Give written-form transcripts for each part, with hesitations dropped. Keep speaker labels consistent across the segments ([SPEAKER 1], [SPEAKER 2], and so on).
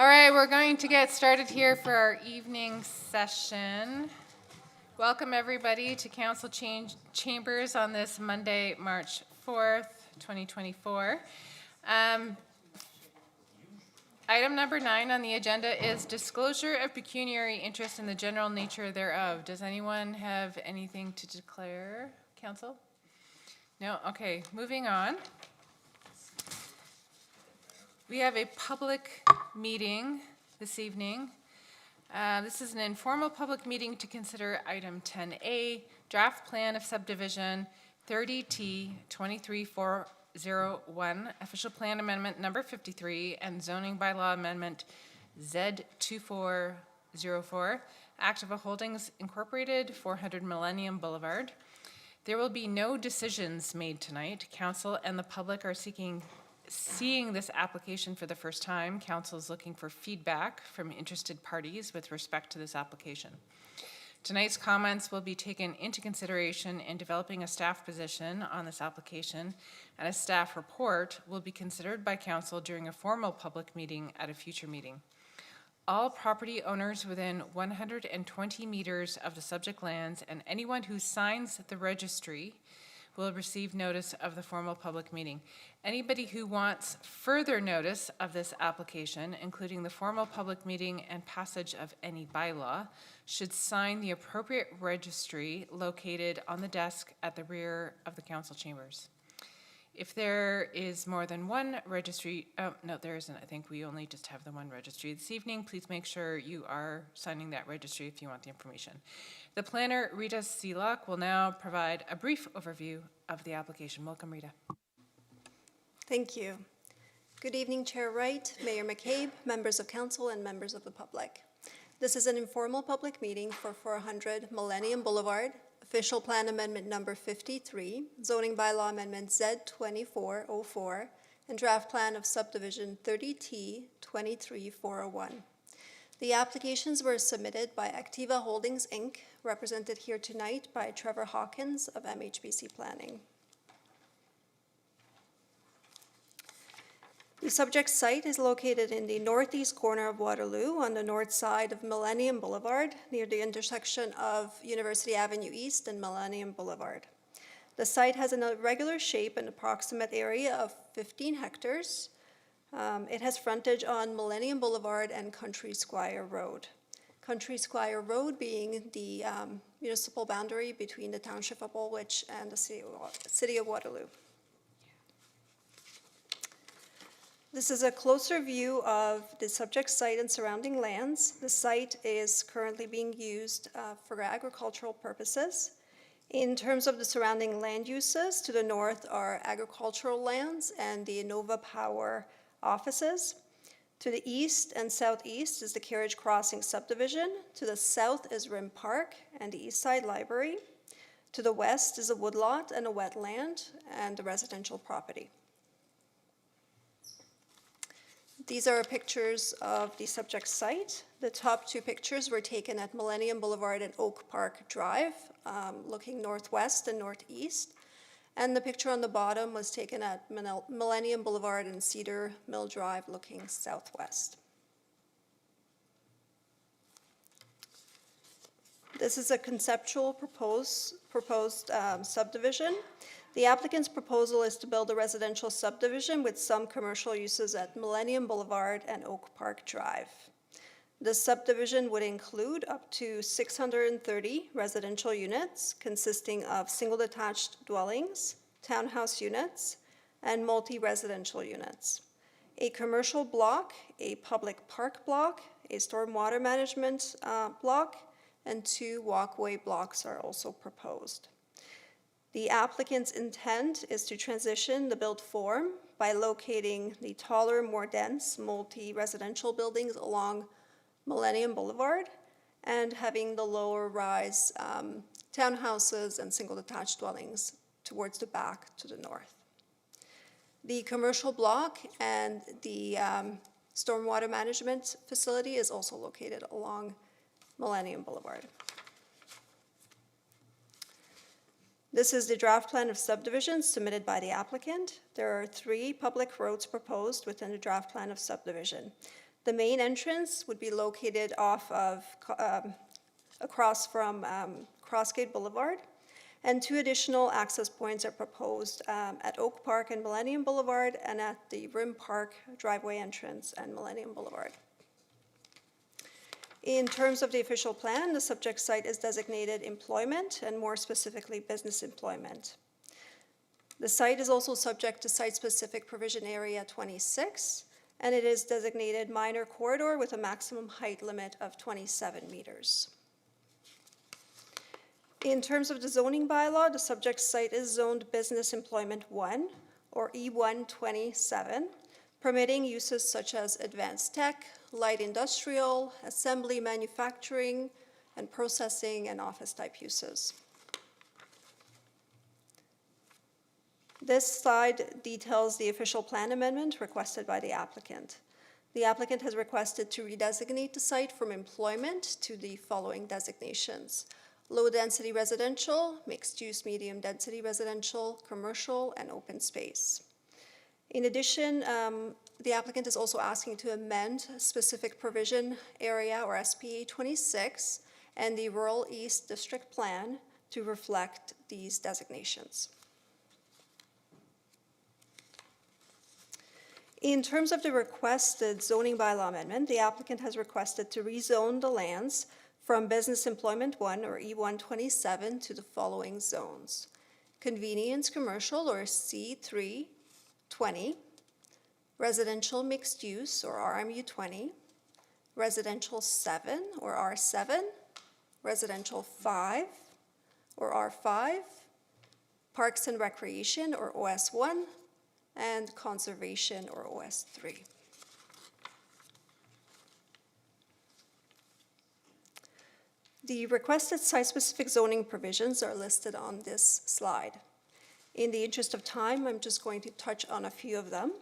[SPEAKER 1] All right, we're going to get started here for our evening session. Welcome everybody to Council Chambers on this Monday, March 4th, 2024. Item number 9 on the agenda is disclosure of pecuniary interest in the general nature thereof. Does anyone have anything to declare, Council? No? Okay, moving on. We have a public meeting this evening. This is an informal public meeting to consider item 10A, draft plan of subdivision 30T 23401, official plan amendment number 53, and zoning bylaw amendment Z2404, Activa Holdings Incorporated, 400 Millennium Boulevard. There will be no decisions made tonight. Council and the public are seeing this application for the first time. Council is looking for feedback from interested parties with respect to this application. Tonight's comments will be taken into consideration in developing a staff position on this application, and a staff report will be considered by Council during a formal public meeting at a future meeting. All property owners within 120 meters of the subject lands and anyone who signs the registry will receive notice of the formal public meeting. Anybody who wants further notice of this application, including the formal public meeting and passage of any bylaw, should sign the appropriate registry located on the desk at the rear of the council chambers. If there is more than one registry, no, there isn't. I think we only just have the one registry this evening. Please make sure you are signing that registry if you want the information. The planner, Rita Seelock, will now provide a brief overview of the application. Welcome, Rita.
[SPEAKER 2] Thank you. Good evening, Chair Wright, Mayor McCabe, members of council, and members of the public. This is an informal public meeting for 400 Millennium Boulevard, official plan amendment number 53, zoning bylaw amendment Z2404, and draft plan of subdivision 30T 23401. The applications were submitted by Activa Holdings, Inc., represented here tonight by Trevor Hawkins of MHBC Planning. The subject site is located in the northeast corner of Waterloo on the north side of Millennium Boulevard, near the intersection of University Avenue East and Millennium Boulevard. The site has an irregular shape and approximate area of 15 hectares. It has frontage on Millennium Boulevard and Country Squire Road. Country Squire Road being the municipal boundary between the Township of Woolwich and the City of Waterloo. This is a closer view of the subject site and surrounding lands. The site is currently being used for agricultural purposes. In terms of the surrounding land uses, to the north are agricultural lands and the Innova Power offices. To the east and southeast is the Carriage Crossing subdivision. To the south is Rim Park and the East Side Library. To the west is a woodlot and a wetland and a residential property. These are pictures of the subject site. The top two pictures were taken at Millennium Boulevard and Oak Park Drive, looking northwest and northeast. And the picture on the bottom was taken at Millennium Boulevard and Cedar Mill Drive, looking southwest. This is a conceptual proposed subdivision. The applicant's proposal is to build a residential subdivision with some commercial uses at Millennium Boulevard and Oak Park Drive. This subdivision would include up to 630 residential units consisting of single detached dwellings, townhouse units, and multi-residential units. A commercial block, a public park block, a stormwater management block, and 2 walkway blocks are also proposed. The applicant's intent is to transition the built form by locating the taller, more dense multi-residential buildings along Millennium Boulevard and having the lower rise townhouses and single detached dwellings towards the back to the north. The commercial block and the stormwater management facility is also located along Millennium Boulevard. This is the draft plan of subdivision submitted by the applicant. There are 3 public roads proposed within the draft plan of subdivision. The main entrance would be located across from Crossgate Boulevard, and 2 additional access points are proposed at Oak Park and Millennium Boulevard and at the Rim Park driveway entrance and Millennium Boulevard. In terms of the official plan, the subject site is designated employment and more specifically business employment. The site is also subject to site-specific provision area 26, and it is designated minor corridor with a maximum height limit of 27 meters. In terms of the zoning bylaw, the subject site is zoned Business Employment 1, or E127, permitting uses such as advanced tech, light industrial, assembly, manufacturing, and processing and office-type uses. This slide details the official plan amendment requested by the applicant. The applicant has requested to redesignate the site from employment to the following designations: low-density residential, mixed-use medium-density residential, commercial, and open space. In addition, the applicant is also asking to amend specific provision area, or SPA 26, and the Rural East District Plan to reflect these designations. In terms of the requested zoning bylaw amendment, the applicant has requested to rezone the lands from Business Employment 1, or E127, to the following zones: Convenience Commercial, or C3 20, Residential Mixed Use, or RMU 20, Residential 7, or R7, Residential 5, or R5, Parks and Recreation, or OS1, and Conservation, or OS3. The requested site-specific zoning provisions are listed on this slide. In the interest of time, I'm just going to touch on a few of them.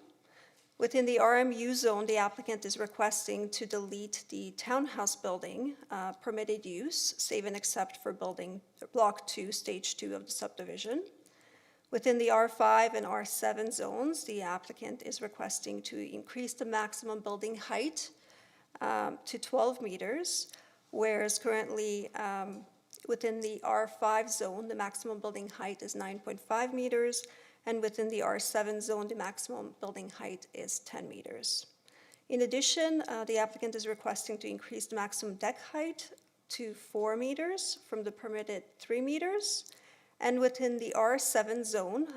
[SPEAKER 2] Within the RMU zone, the applicant is requesting to delete the townhouse building permitted use, save and except for building Block 2, Stage 2 of the subdivision. Within the R5 and R7 zones, the applicant is requesting to increase the maximum building height to 12 meters, whereas currently within the R5 zone, the maximum building height is 9.5 meters, and within the R7 zone, the maximum building height is 10 meters. In addition, the applicant is requesting to increase the maximum deck height to 4 meters from the permitted 3 meters, and within the R7 zone,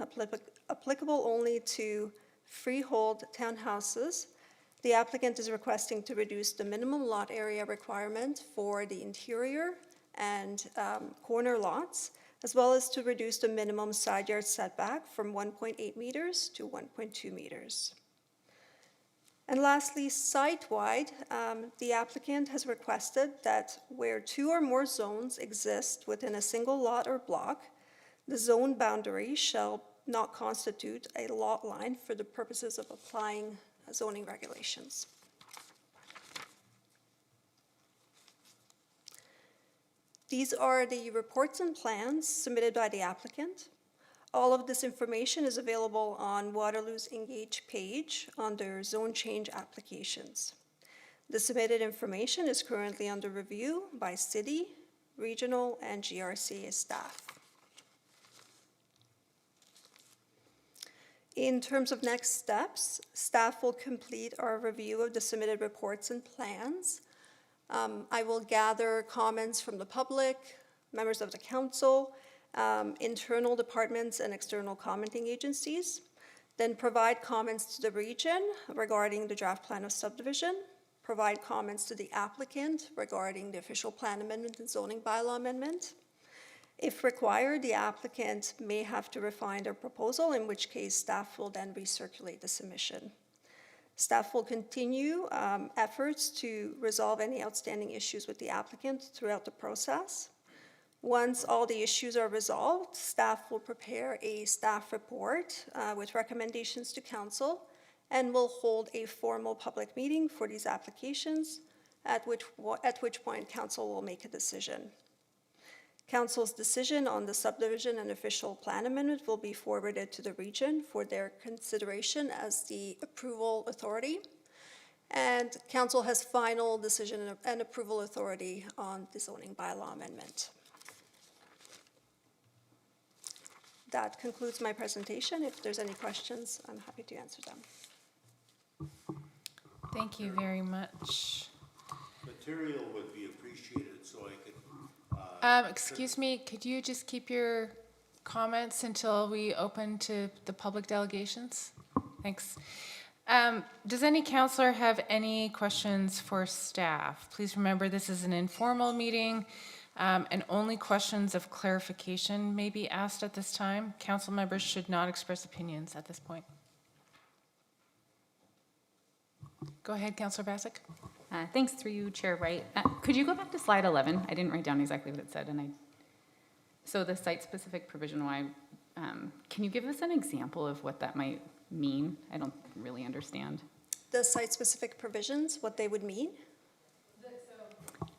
[SPEAKER 2] applicable only to freehold townhouses, the applicant is requesting to reduce the minimum lot area requirement for the interior and corner lots, as well as to reduce the minimum side yard setback from 1.8 meters to 1.2 meters. And lastly, site-wide, the applicant has requested that where 2 or more zones exist within a single lot or block, the zone boundary shall not constitute a lot line for the purposes of applying zoning regulations. These are the reports and plans submitted by the applicant. All of this information is available on Waterloo's Engage page under Zone Change Applications. The submitted information is currently under review by City, Regional, and GRCA staff. In terms of next steps, staff will complete our review of the submitted reports and plans. I will gather comments from the public, members of the council, internal departments and external commenting agencies, then provide comments to the region regarding the draft plan of subdivision, provide comments to the applicant regarding the official plan amendment and zoning bylaw amendment. If required, the applicant may have to refine their proposal, in which case staff will then recirculate the submission. Staff will continue efforts to resolve any outstanding issues with the applicant throughout the process. Once all the issues are resolved, staff will prepare a staff report with recommendations to council and will hold a formal public meeting for these applications, at which point council will make a decision. Council's decision on the subdivision and official plan amendment will be forwarded to the region for their consideration as the approval authority. And council has final decision and approval authority on the zoning bylaw amendment. That concludes my presentation. If there's any questions, I'm happy to answer them.
[SPEAKER 1] Thank you very much.
[SPEAKER 3] Material would be appreciated, so I could.
[SPEAKER 1] Excuse me, could you just keep your comments until we open to the public delegations? Thanks. Does any counselor have any questions for staff? Please remember this is an informal meeting, and only questions of clarification may be asked at this time. Council members should not express opinions at this point. Go ahead, Councillor Bassick.
[SPEAKER 4] Thanks, through you, Chair Wright. Could you go back to slide 11? I didn't write down exactly what it said, so the site-specific provision, can you give us an example of what that might mean? I don't really understand.
[SPEAKER 2] The site-specific provisions, what they would mean?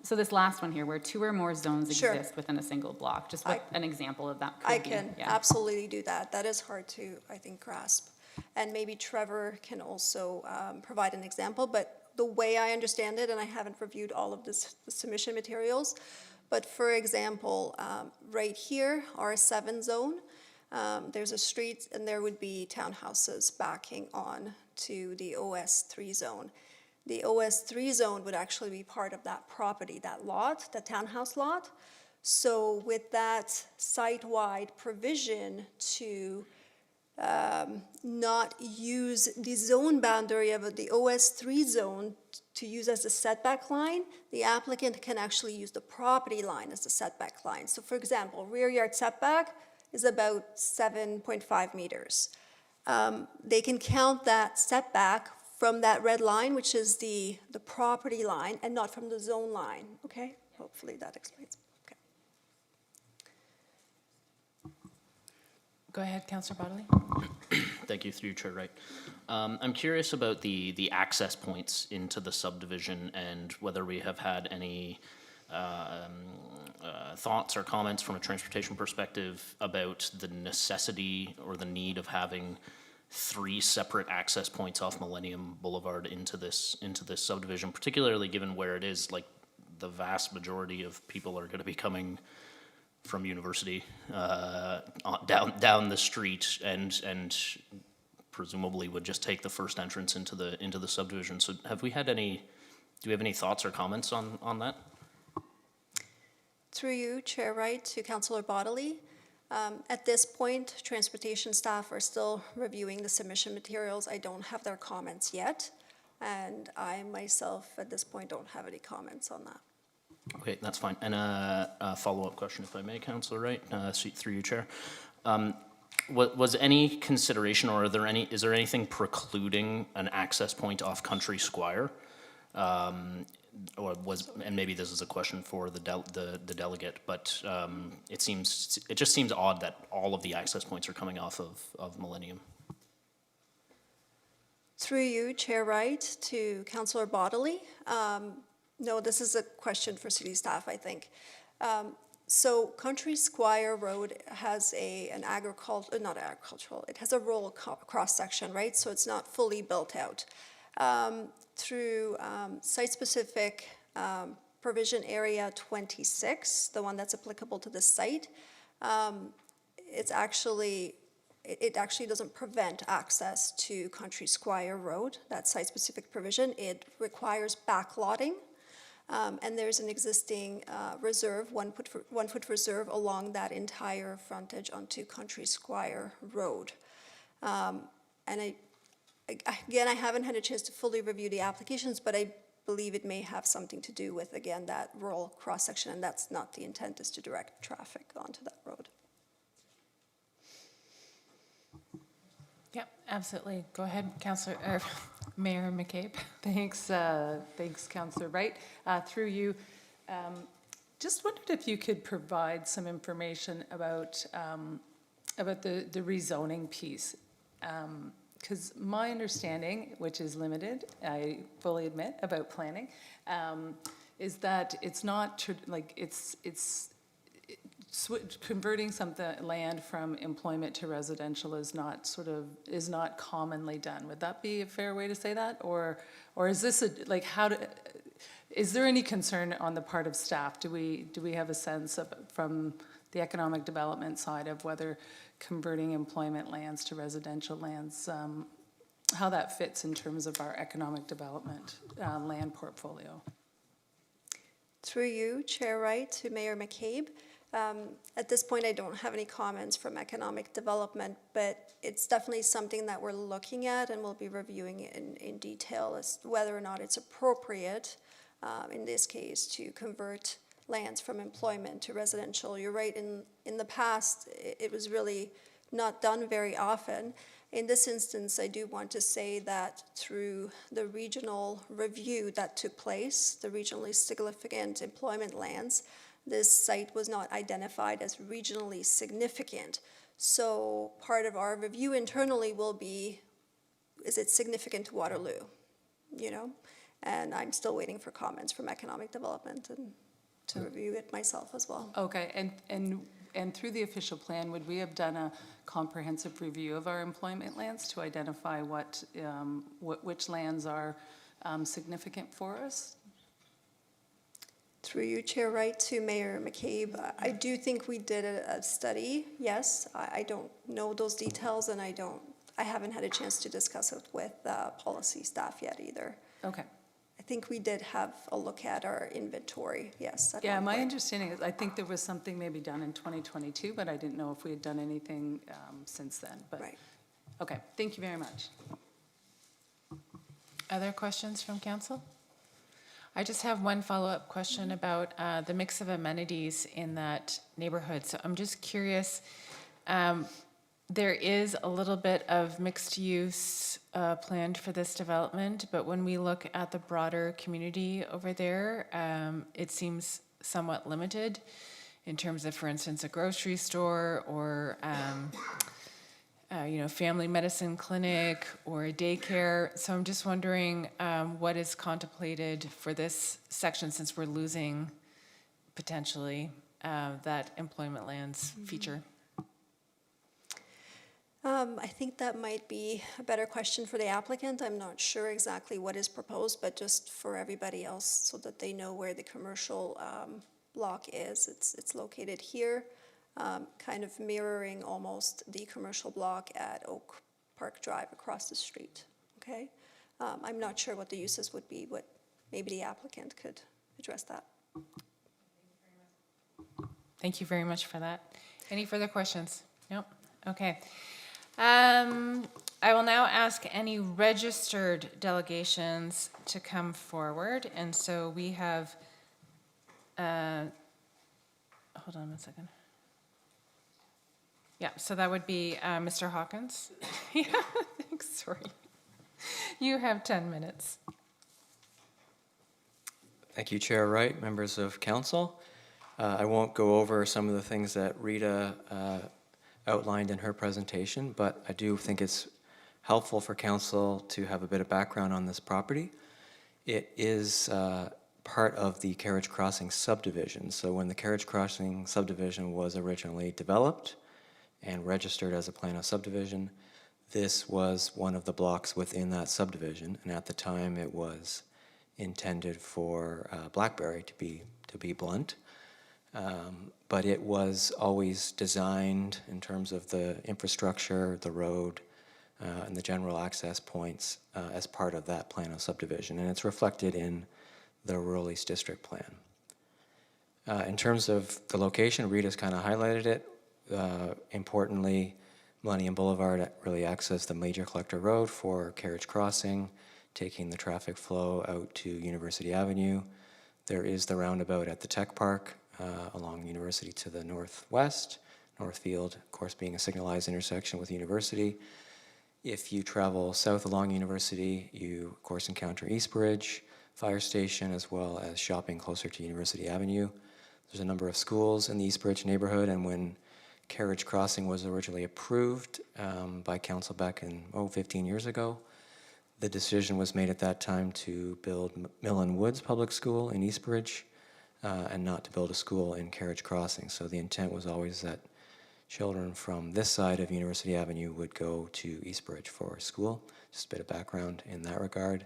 [SPEAKER 4] So this last one here, where 2 or more zones
[SPEAKER 2] Sure.
[SPEAKER 4] exist within a single block, just what an example of that could
[SPEAKER 2] I
[SPEAKER 4] be.
[SPEAKER 2] can
[SPEAKER 4] Yeah.
[SPEAKER 2] absolutely do that. That is hard to, I think, grasp. And maybe Trevor can also provide an example, but the way I understand it, and I haven't reviewed all of the submission materials, but for example, right here, R7 zone, there's a street and there would be townhouses backing on to the OS3 zone. The OS3 zone would actually be part of that property, that lot, that townhouse lot. So with that site-wide provision to not use the zone boundary of the OS3 zone to use as a setback line, the applicant can actually use the property line as the setback line. So for example, rear yard setback is about 7.5 meters. They can count that setback from that red line, which is the property line, and not from the zone line, okay? Hopefully that explains. Okay.
[SPEAKER 1] Go ahead, Councillor Bodley.
[SPEAKER 5] Thank you, through you, Chair Wright. I'm curious about the access points into the subdivision and whether we have had any thoughts or comments from a transportation perspective about the necessity or the need of having 3 separate access points off Millennium Boulevard into this subdivision, particularly given where it is. Like, the vast majority of people are going to be coming from university down the street, and presumably would just take the first entrance into the subdivision. So do we have any thoughts or comments on that?
[SPEAKER 2] Through you, Chair Wright, to Councillor Bodley. At this point, transportation staff are still reviewing the submission materials. I don't have their comments yet, and I myself, at this point, don't have any comments on that.
[SPEAKER 5] Okay, that's fine. And a follow-up question, if I may, Councillor Wright, through you, Chair. Was any consideration, or is there anything precluding an access point off Country Squire? And maybe this is a question for the delegate, but it just seems odd that all of the access points are coming off of Millennium.
[SPEAKER 2] Through you, Chair Wright, to Councillor Bodley. No, this is a question for city staff, I think. So Country Squire Road has an not agricultural, it has a rural cross-section, right? So it's not fully built out. Through site-specific provision area 26, the one that's applicable to this site, it actually doesn't prevent access to Country Squire Road, that site-specific provision. It requires backlotting, and there's an existing reserve, one foot reserve along that entire frontage onto Country Squire Road. And again, I haven't had a chance to fully review the applications, but I believe it may have something to do with, again, that rural cross-section, and that's not the intent, is to direct traffic onto that road.
[SPEAKER 1] Yep, absolutely. Go ahead, Mayor McCabe.
[SPEAKER 6] Thanks, Councillor Wright. Through you, just wondered if you could provide some information about the rezoning piece. Because my understanding, which is limited, I fully admit, about planning, is that it's not converting land from employment to residential is not commonly done. Would that be a fair way to say that? Or is this is there any concern on the part of staff? Do we have a sense from the economic development side of whether converting employment lands to residential lands, how that fits in terms of our economic development land portfolio?
[SPEAKER 2] Through you, Chair Wright, to Mayor McCabe. At this point, I don't have any comments from economic development, but it's definitely something that we're looking at and we'll be reviewing in detail as to whether or not it's appropriate, in this case, to convert lands from employment to residential. You're right, in the past, it was really not done very often. In this instance, I do want to say that through the regional review that took place, the regionally significant employment lands, this site was not identified as regionally significant. So part of our review internally will be, is it significant to Waterloo? You know, and I'm still waiting for comments from economic development and to review it myself as well.
[SPEAKER 6] Okay, and through the official plan, would we have done a comprehensive review of our employment lands to identify which lands are significant for us?
[SPEAKER 2] Through you, Chair Wright, to Mayor McCabe, I do think we did a study, yes. I don't know those details and I haven't had a chance to discuss it with policy staff yet either.
[SPEAKER 6] Okay.
[SPEAKER 2] I think we did have a look at our inventory, yes. at
[SPEAKER 6] Yeah,
[SPEAKER 2] one
[SPEAKER 6] my
[SPEAKER 2] point.
[SPEAKER 6] understanding is, I think there was something maybe done in 2022, but I didn't know if we had done anything since then. But
[SPEAKER 2] Right.
[SPEAKER 6] okay, thank you very much.
[SPEAKER 1] Other questions from council? I just have one follow-up question about the mix of amenities in that neighborhood. So I'm just curious, there is a little bit of mixed use planned for this development, but when we look at the broader community over there, it seems somewhat limited in terms of, for instance, a grocery store or family medicine clinic or a daycare. So I'm just wondering what is contemplated for this section since we're losing potentially that employment lands feature.
[SPEAKER 2] I think that might be a better question for the applicant. I'm not sure exactly what is proposed, but just for everybody else so that they know where the commercial block is. It's located here, kind of mirroring almost the commercial block at Oak Park Drive across the street, okay? I'm not sure what the uses would be, but maybe the applicant could address that.
[SPEAKER 1] Thank you very much for that. Any further questions? Nope. Okay. I will now ask any registered delegations to come forward. And so we have, hold on one second. Yeah, so that would be Mr. Hawkins. Yeah, thanks, sorry. You have 10 minutes.
[SPEAKER 7] Thank you, Chair Wright, members of council. I won't go over some of the things that Rita outlined in her presentation, but I do think it's helpful for council to have a bit of background on this property. It is part of the Carriage Crossing subdivision. So when the Carriage Crossing subdivision was originally developed and registered as a plan of subdivision, this was one of the blocks within that subdivision, and at the time it was intended for Blackberry, to be blunt. But it was always designed in terms of the infrastructure, the road, and the general access points as part of that plan of subdivision, and it's reflected in the Rural East District Plan. In terms of the location, Rita's kind of highlighted it. Importantly, Millennium Boulevard really acts as the major collector road for Carriage Crossing, taking the traffic flow out to University Avenue. There is the roundabout at the Tech Park along University to the northwest, Northfield, of course, being a signalized intersection with University. If you travel south along University, you, of course, encounter Eastbridge Fire Station, as well as shopping closer to University Avenue. There's a number of schools in the Eastbridge neighborhood, and when Carriage Crossing was originally approved by council back in, 15 years ago, the decision was made at that time to build Millen Woods Public School in Eastbridge, and not to build a school in Carriage Crossing. So the intent was always that children from this side of University Avenue would go to Eastbridge for school. Just a bit of background in that regard.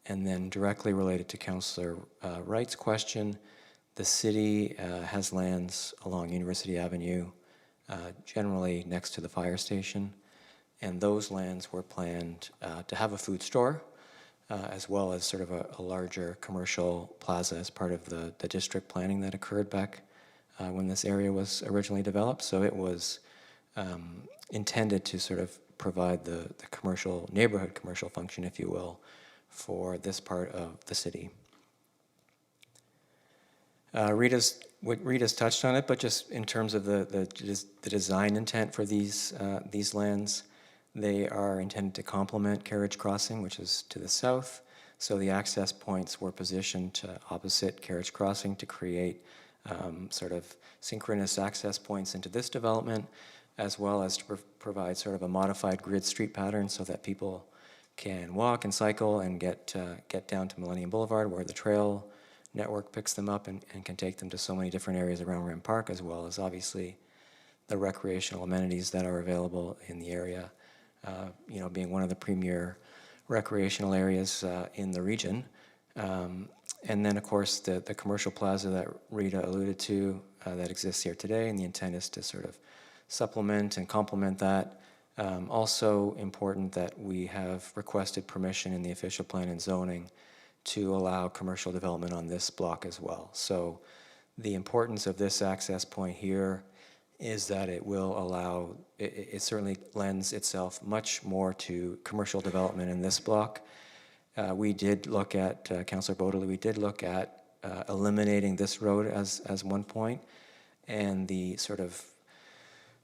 [SPEAKER 7] And then directly related to Councillor Wright's question, the city has lands along University Avenue, generally next to the fire station. And those lands were planned to have a food store, as well as sort of a larger commercial plaza as part of the district planning that occurred back when this area was originally developed. So it was intended to sort of provide the commercial, neighborhood commercial function, if you will, for this part of the city. Rita's touched on it, but just in terms of the design intent for these lands, they are intended to complement Carriage Crossing, which is to the south. So the access points were positioned opposite Carriage Crossing to create sort of synchronous access points into this development, as well as to provide sort of a modified grid street pattern so that people can walk and cycle and get down to Millennium Boulevard, where the trail network picks them up and can take them to so many different areas around Ram Park, as well as obviously the recreational amenities that are available in the area, being one of the premier recreational areas in the region. And then, of course, the commercial plaza that Rita alluded to that exists here today, and the intent is to sort of supplement and complement that. Also important that we have requested permission in the official plan and zoning to allow commercial development on this block as well. So the importance of this access point here is that it will allow, it certainly lends itself much more to commercial development in this block. We did look at, Councillor Waterloo, we did look at eliminating this road as one point, and the sort of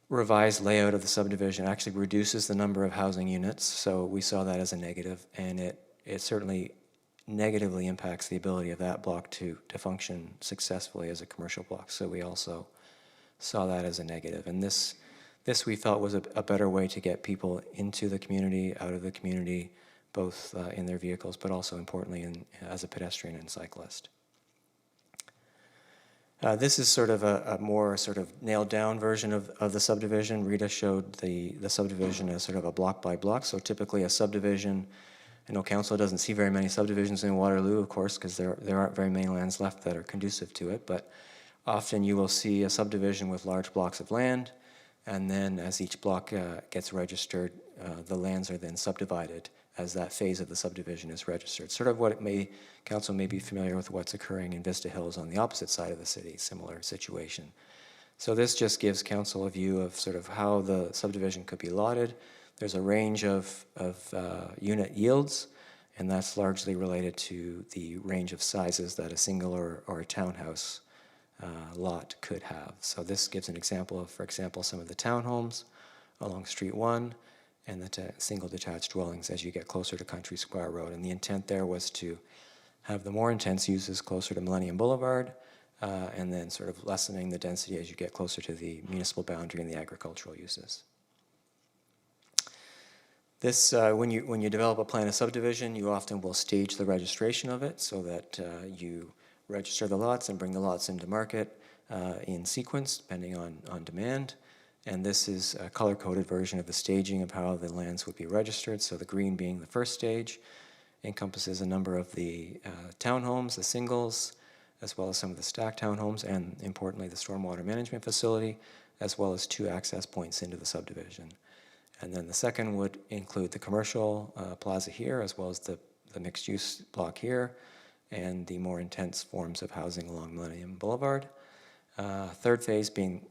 [SPEAKER 7] revised layout of the subdivision actually reduces the number of housing units, so we saw that as a negative, and it certainly negatively impacts the ability of that block to function successfully as a commercial block. So we also saw that as a negative, and this we felt was a better way to get people into the community, out of the community, both in their vehicles, but also importantly as a pedestrian and cyclist. This is sort of a more sort of nailed down version of the subdivision. Rita showed the subdivision as sort of a block by block. So typically a subdivision, I know council doesn't see very many subdivisions in Waterloo, of course, because there aren't very many lands left that are conducive to it, but often you will see a subdivision with large blocks of land, and then as each block gets registered, the lands are then subdivided as that phase of the subdivision is registered. Sort of what council may be familiar with what's occurring in Vista Hills on the opposite side of the city, similar situation. So this just gives council a view of sort of how the subdivision could be lotted. There's a range of unit yields, and that's largely related to the range of sizes that a single or a townhouse lot could have. So this gives an example of, for example, some of the townhomes along Street 1 and the single detached dwellings as you get closer to Country Square Road. And the intent there was to have the more intense uses closer to Millennium Boulevard, and then sort of lessening the density as you get closer to the municipal boundary and the agricultural uses. This, when you develop a plan of subdivision, you often will stage the registration of it so that you register the lots and bring the lots into market in sequence, depending on demand. And this is a color-coded version of the staging of how the lands would be registered. So the green being the first stage encompasses a number of the townhomes, the singles, as well as some of the stacked townhomes, and importantly, the stormwater management facility, as well as 2 access points into the subdivision. And then the second would include the commercial plaza here, as well as the mixed-use block here, and the more intense forms of housing along Millennium Boulevard. Third phase being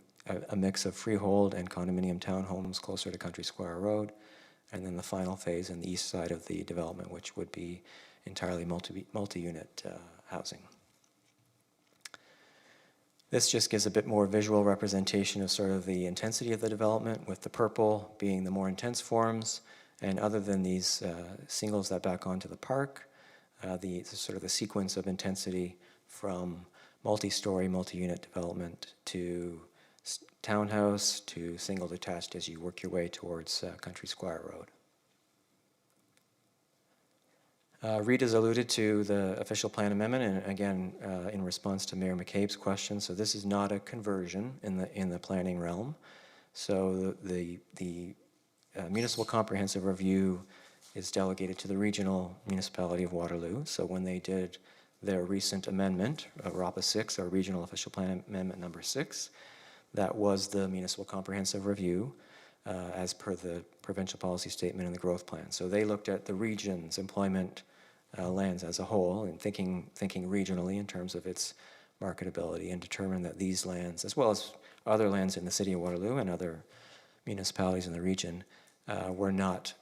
[SPEAKER 7] a mix of freehold and condominium townhomes closer to Country Square Road, and then the final phase on the east side of the development, which would be entirely multi-unit housing. This just gives a bit more visual representation of sort of the intensity of the development, with the purple being the more intense forms, and other than these singles that back onto the park, the sort of the sequence of intensity from multi-story, multi-unit development to townhouse to single detached as you work your way towards Country Square Road. Rita's alluded to the official plan amendment, and again, in response to Mayor McCabe's question, so this is not a conversion in the planning realm. So the municipal comprehensive review is delegated to the regional municipality of Waterloo. So when they did their recent amendment, ROPA 6, or Regional Official Plan Amendment number 6, that was the municipal comprehensive review as per the provincial policy statement and the growth plan. So they looked at the region's employment lands as a whole and thinking regionally in terms of its marketability, and determined that these lands, as well as other lands in the city of Waterloo and other municipalities in the region, were not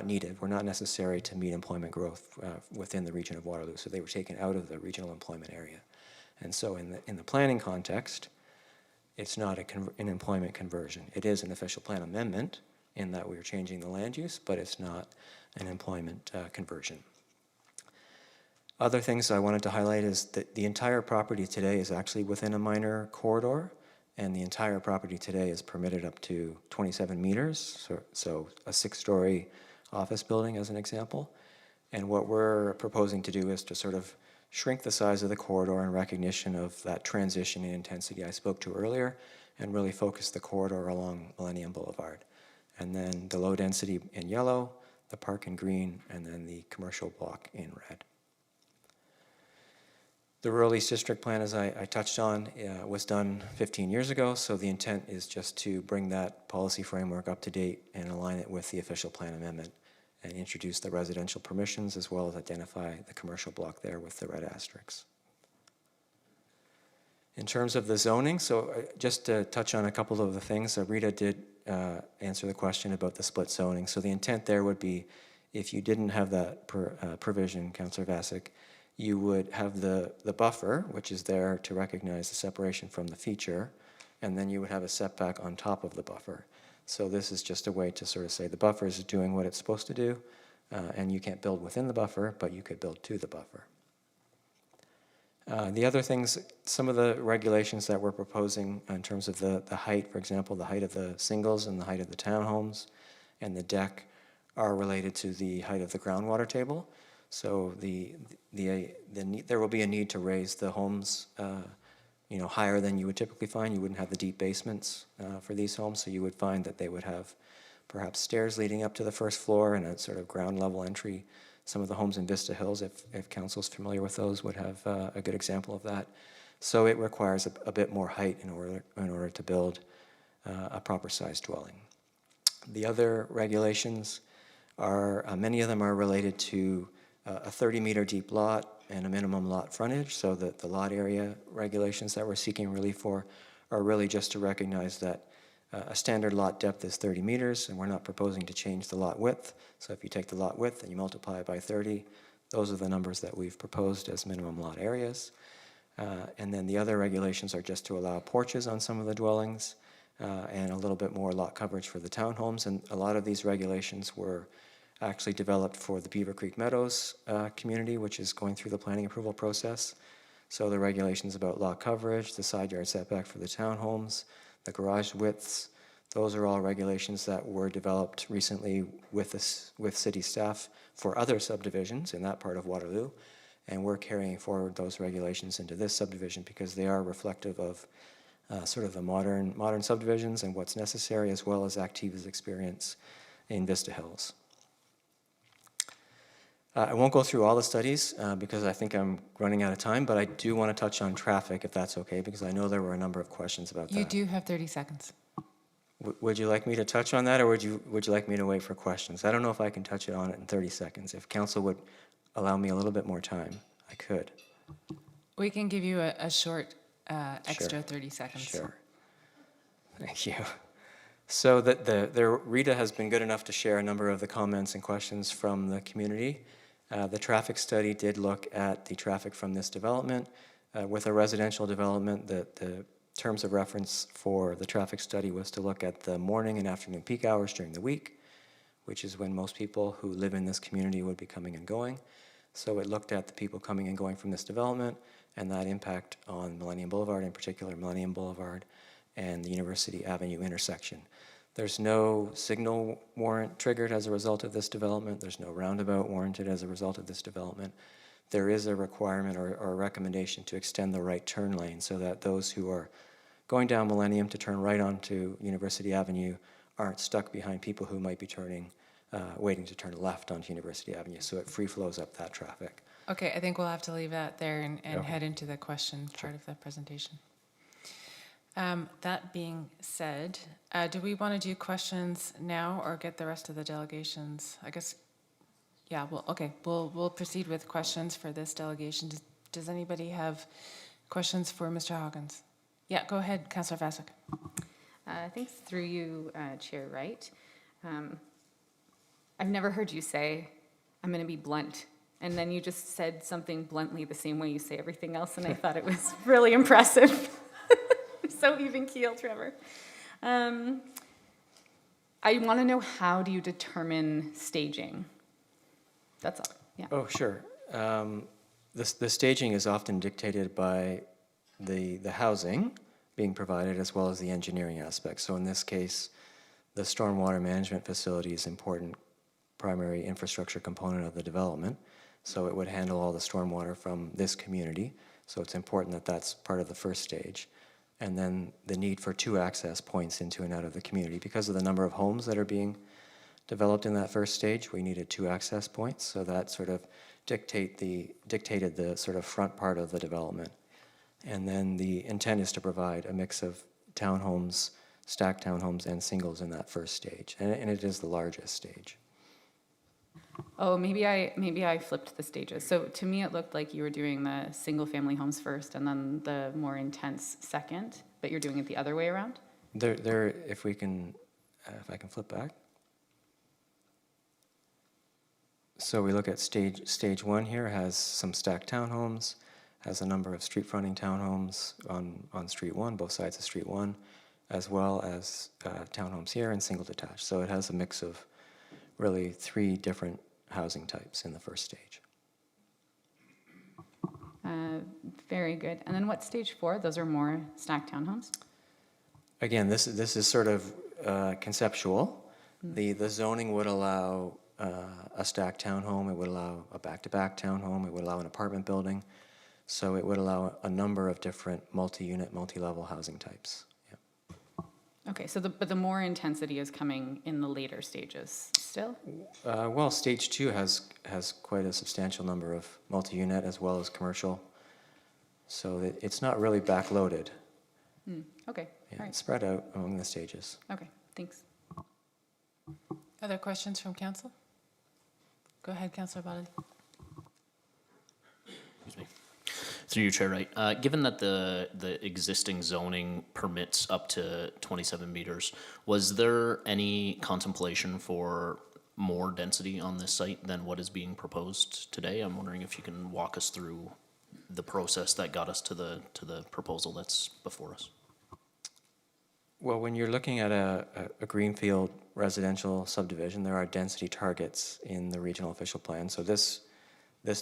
[SPEAKER 7] needed, were not necessary to meet employment growth within the region of Waterloo. So they were taken out of the regional employment area. And so in the planning context, it's not an employment conversion. It is an official plan amendment in that we are changing the land use, but it's not an employment conversion. Other things I wanted to highlight is that the entire property today is actually within a minor corridor, and the entire property today is permitted up to 27 meters, so a 6-story office building as an example. And what we're proposing to do is to sort of shrink the size of the corridor in recognition of that transition in intensity I spoke to earlier, and really focus the corridor along Millennium Boulevard. And then the low density in yellow, the park in green, and then the commercial block in red. The Rural East District Plan, as I touched on, was done 15 years ago, so the intent is just to bring that policy framework up to date and align it with the official plan amendment, and introduce the residential permissions as well as identify the commercial block there with the red asterisks. In terms of the zoning, so just to touch on a couple of the things, Rita did answer the question about the split zoning. So the intent there would be, if you didn't have that provision, Councillor Vasic, you would have the buffer, which is there to recognize the separation from the feature, and then you would have a setback on top of the buffer. So this is just a way to sort of say the buffer is doing what it's supposed to do, and you can't build within the buffer, but you could build to the buffer. The other things, some of the regulations that we're proposing in terms of the height, for example, the height of the singles and the height of the townhomes and the deck are related to the height of the groundwater table. So there will be a need to raise the homes higher than you would typically find. You wouldn't have the deep basements for these homes, so you would find that they would have perhaps stairs leading up to the first floor and a sort of ground level entry. Some of the homes in Vista Hills, if council's familiar with those, would have a good example of that. So it requires a bit more height in order to build a proper sized dwelling. The other regulations are, many of them are related to a 30-meter deep lot and a minimum lot frontage, so that the lot area regulations that we're seeking relief for are really just to recognize that a standard lot depth is 30 meters, and we're not proposing to change the lot width. So if you take the lot width and you multiply it by 30, those are the numbers that we've proposed as minimum lot areas. And then the other regulations are just to allow porches on some of the dwellings and a little bit more lot coverage for the townhomes. And a lot of these regulations were actually developed for the Beaver Creek Meadows community, which is going through the planning approval process. So the regulations about lot coverage, the side yard setback for the townhomes, the garage widths, those are all regulations that were developed recently with city staff for other subdivisions in that part of Waterloo. And we're carrying forward those regulations into this subdivision because they are reflective of sort of the modern subdivisions and what's necessary, as well as Activa's experience in Vista Hills. I won't go through all the studies because I think I'm running out of time, but I do want to touch on traffic, if that's okay, because I know there were a number of questions about that.
[SPEAKER 1] You do have 30 seconds.
[SPEAKER 7] Would you like me to touch on that, or would you like me to wait for questions? I don't know if I can touch it on it in 30 seconds. If council would allow me a little bit more time, I could.
[SPEAKER 1] We can give you a short extra 30 seconds.
[SPEAKER 7] Sure. Thank you. So Rita has been good enough to share a number of the comments and questions from the community. The traffic study did look at the traffic from this development. With a residential development, the terms of reference for the traffic study was to look at the morning and afternoon peak hours during the week, which is when most people who live in this community would be coming and going. So it looked at the people coming and going from this development and that impact on Millennium Boulevard, in particular Millennium Boulevard and the University Avenue intersection. There's no signal warrant triggered as a result of this development. There's no roundabout warranted as a result of this development. There is a requirement or a recommendation to extend the right turn lane so that those who are going down Millennium to turn right onto University Avenue aren't stuck behind people who might be waiting to turn left onto University Avenue. So it free flows up that traffic.
[SPEAKER 1] Okay, I think we'll have to leave that there and
[SPEAKER 7] Okay.
[SPEAKER 1] head into the question part of the presentation. That being said, do we want to do questions now or get the rest of the delegations? I guess, yeah, we'll proceed with questions for this delegation. Does anybody have questions for Mr. Hawkins? Yeah, go ahead, Councillor Vasek.
[SPEAKER 4] Thanks through you, Chair Wright. I've never heard you say, I'm going to be blunt. And then you just said something bluntly the same way you say everything else, and I thought it was really impressive. So even keel, Trevor. I want to know, how do you determine staging? That's all, yeah.
[SPEAKER 7] Oh, sure. The staging is often dictated by the housing being provided as well as the engineering aspects. So in this case, the stormwater management facility is an important primary infrastructure component of the development. So it would handle all the stormwater from this community. So it's important that that's part of the first stage. And then the need for 2 access points into and out of the community. Because of the number of homes that are being developed in that first stage, we needed 2 access points. So that sort of dictated the sort of front part of the development. And then the intent is to provide a mix of townhomes, stacked townhomes, and singles in that first stage. And it is the largest stage.
[SPEAKER 4] Oh, maybe I flipped the stages. So to me, it looked like you were doing the single-family homes first and then the more intense second, but you're doing it the other way around?
[SPEAKER 7] If I can flip back. So we look at stage 1 here, has some stacked townhomes, has a number of street fronting townhomes on Street 1, both sides of Street 1, as well as townhomes here and single detached. So it has a mix of really 3 different housing types in the first stage.
[SPEAKER 4] Very good. And then what's stage 4? Those are more stacked townhomes?
[SPEAKER 7] Again, this is sort of conceptual. The zoning would allow a stacked townhome, it would allow a back-to-back townhome, it would allow an apartment building. So it would allow a number of different multi-unit, multi-level housing types. Yeah.
[SPEAKER 4] Okay, so but the more intensity is coming in the later stages still?
[SPEAKER 7] Well, stage 2 has quite a substantial number of multi-unit as well as commercial. So it's not really backloaded.
[SPEAKER 4] Okay,
[SPEAKER 7] Yeah,
[SPEAKER 4] all right.
[SPEAKER 7] it's spread out among the stages.
[SPEAKER 4] Okay, thanks.
[SPEAKER 1] Other questions from council? Go ahead, Councillor Bodley.
[SPEAKER 5] Excuse me. Through you, Chair Wright. Given that the existing zoning permits up to 27 meters, was there any contemplation for more density on this site than what is being proposed today? I'm wondering if you can walk us through the process that got us to the proposal that's before us.
[SPEAKER 7] Well, when you're looking at a greenfield residential subdivision, there are density targets in the regional official plan. So this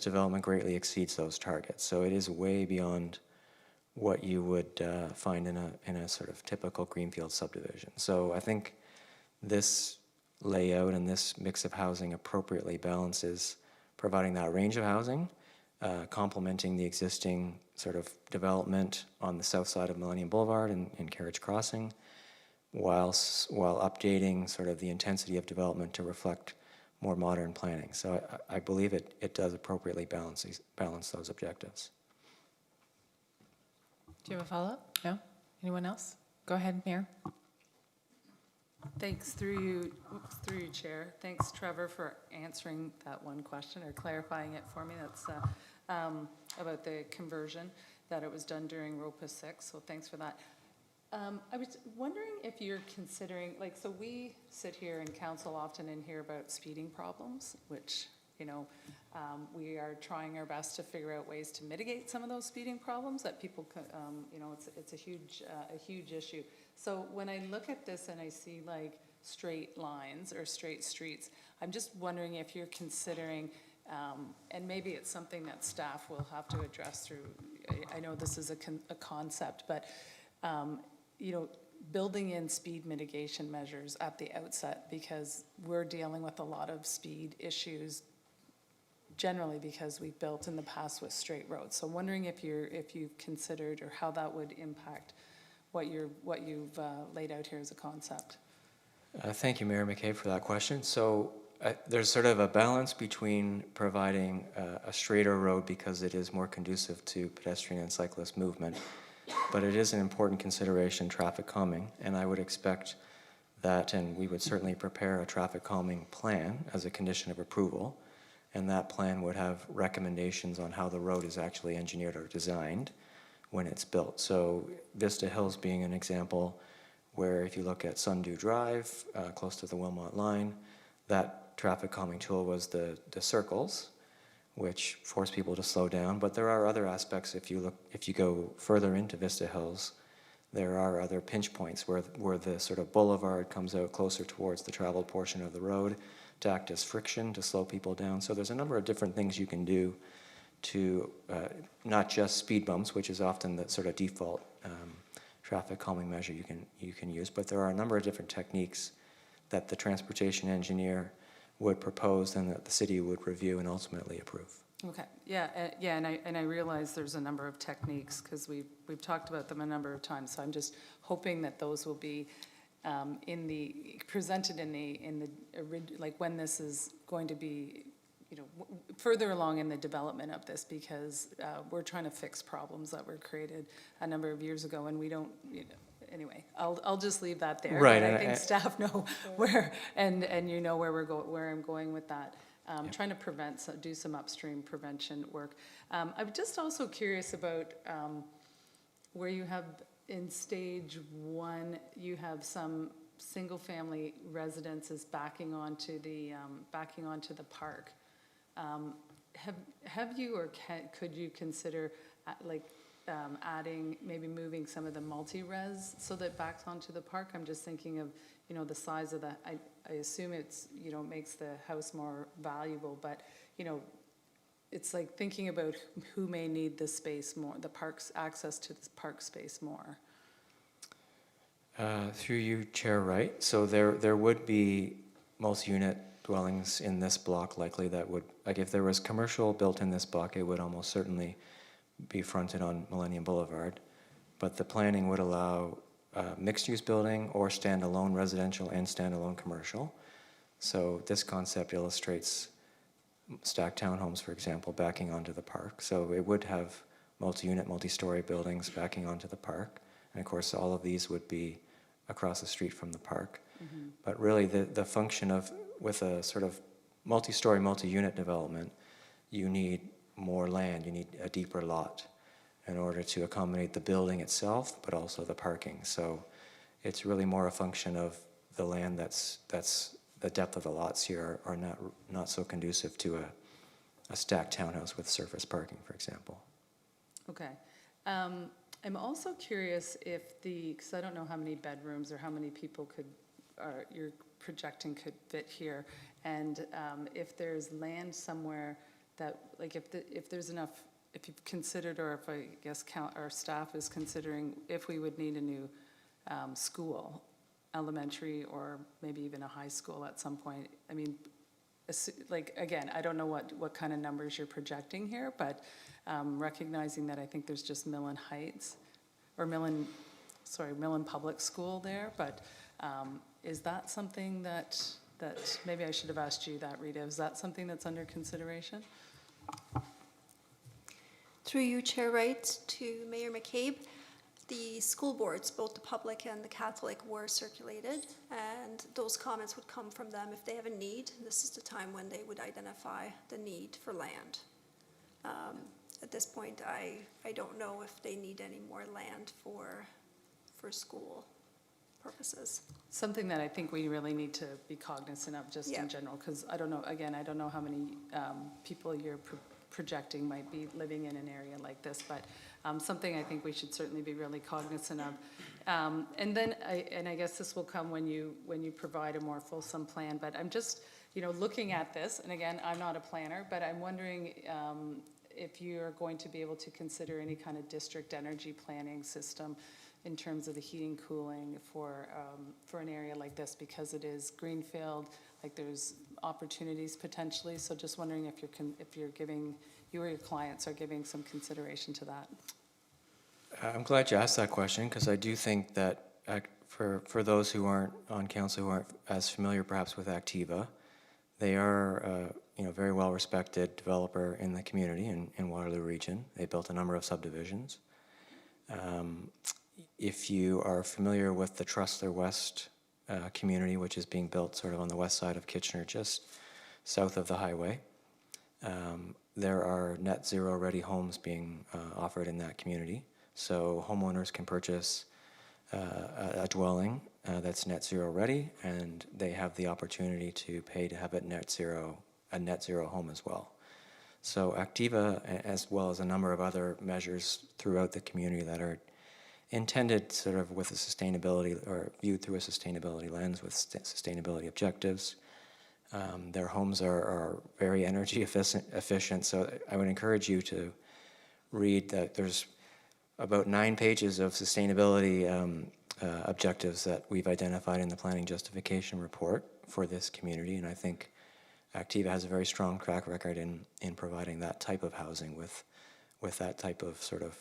[SPEAKER 7] development greatly exceeds those targets. So it is way beyond what you would find in a sort of typical greenfield subdivision. So I think this layout and this mix of housing appropriately balances providing that range of housing, complementing the existing sort of development on the south side of Millennium Boulevard and Carriage Crossing, while updating sort of the intensity of development to reflect more modern planning. So I believe it does appropriately balance those objectives.
[SPEAKER 1] Do you have a follow-up? No? Anyone else? Go ahead, Mayor.
[SPEAKER 6] Thanks, through you, Chair. Thanks, Trevor, for answering that one question or clarifying it for me. That's about the conversion, that it was done during ROPA 6, so thanks for that. I was wondering if you're considering, so we sit here in council often and hear about speeding problems, which, we are trying our best to figure out ways to mitigate some of those speeding problems that people, it's a huge issue. So when I look at this and I see straight lines or straight streets, I'm just wondering if you're considering, and maybe it's something that staff will have to address through, I know this is a concept, but building in speed mitigation measures at the outset, because we're dealing with a lot of speed issues generally because we've built in the past with straight roads. So wondering if you've considered or how that would impact what you've laid out here as a concept.
[SPEAKER 7] Thank you, Mayor McCabe, for that question. So there's sort of a balance between providing a straighter road because it is more conducive to pedestrian and cyclist movement, but it is an important consideration, traffic calming, and I would expect that, and we would certainly prepare a traffic calming plan as a condition of approval, and that plan would have recommendations on how the road is actually engineered or designed when it's built. So Vista Hills being an example, where if you look at Sundew Drive, close to the Wilmot line, that traffic calming tool was the circles, which force people to slow down. But there are other aspects. If you go further into Vista Hills, there are other pinch points where the sort of boulevard comes out closer towards the traveled portion of the road to act as friction to slow people down. So there's a number of different things you can do to not just speed bumps, which is often the sort of default traffic calming measure you can use, but there are a number of different techniques that the transportation engineer would propose and that the city would review and ultimately approve.
[SPEAKER 6] Okay, yeah, and I realize there's a number of techniques because we've talked about them a number of times. So I'm just hoping that those will be presented in the like when this is going to be, further along in the development of this, because we're trying to fix problems that were created a number of years ago, and we don't. Anyway, I'll just leave that there.
[SPEAKER 7] Right,
[SPEAKER 6] But I think staff know where, and where I'm going with that. Trying to do some upstream prevention work. I'm just also curious about where you have in stage 1, you have some single-family residences backing onto the park. Have you or could you consider adding, maybe moving some of the multi-res so that backs onto the park? I'm just thinking of, the size of I assume it's, makes the house more valuable, but, it's like thinking about who may need the space more, the park's access to the park space more.
[SPEAKER 7] Through you, Chair Wright. So there would be multi-unit dwellings in this block likely that would, like if there was commercial built in this block, it would almost certainly be fronted on Millennium Boulevard. But the planning would allow mixed-use building or standalone residential and standalone commercial. So this concept illustrates stacked townhomes, for example, backing onto the park. So it would have multi-unit, multi-story buildings backing onto the park. And of course, all of these would be across the street from the park. Mm-hmm. But really the function with a sort of multi-story, multi-unit development, you need more land, you need a deeper lot in order to accommodate the building itself, but also the parking. So it's really more a function of the land that's the depth of the lots here are not so conducive to a stacked townhouse with surface parking, for example.
[SPEAKER 6] Okay. I'm also curious because I don't know how many bedrooms or how many people you're projecting could fit here, and if there's land somewhere that, like if there's enough, if you've considered, or if I guess our staff is considering if we would need a new school, elementary or maybe even a high school at some point. I mean, again, I don't know what kind of numbers you're projecting here, but recognizing that I think there's just Millen Heights, or Millen Public School there, but is that something that maybe I should have asked you that, Rita, is that something that's under consideration?
[SPEAKER 2] Through you, Chair Wright, to Mayor McCabe, the school boards, both the public and the Catholic, were circulated, and those comments would come from them if they have a need. This is the time when they would identify the need for land. At this point, I don't know if they need any more land for school purposes.
[SPEAKER 6] Something that I think we really need to be cognizant of just in general, because I don't know how many people you're projecting might be living in an area like this, but something I think we should certainly be really cognizant of. And then I guess this will come when you provide a more fulsome plan, but I'm just looking at this, and again, I'm not a planner, but I'm wondering if you're going to be able to consider any kind of district energy planning system in terms of the heating, cooling for an area like this, because it is greenfield, like there's opportunities potentially. So just wondering if you're giving, you or your clients are giving some consideration to that.
[SPEAKER 7] I'm glad you asked that question, because I do think that for those who aren't on council, who aren't as familiar perhaps with Activa, they are very well-respected developer in the community in Waterloo region. They built a number of subdivisions. If you are familiar with the Trustler West community, which is being built sort of on the west side of Kitchener, just south of the highway, there are net zero ready homes being offered in that community. So homeowners can purchase a dwelling that's net zero ready, and they have the opportunity to pay to have a net zero home as well. So Activa, as well as a number of other measures throughout the community that are intended sort of with a sustainability, or viewed through a sustainability lens with sustainability objectives. Their homes are very energy efficient, so I would encourage you to read that. There's about 9 pages of sustainability objectives that we've identified in the planning justification report for this community, and I think Activa has a very strong track record in providing that type of housing with that type of sort of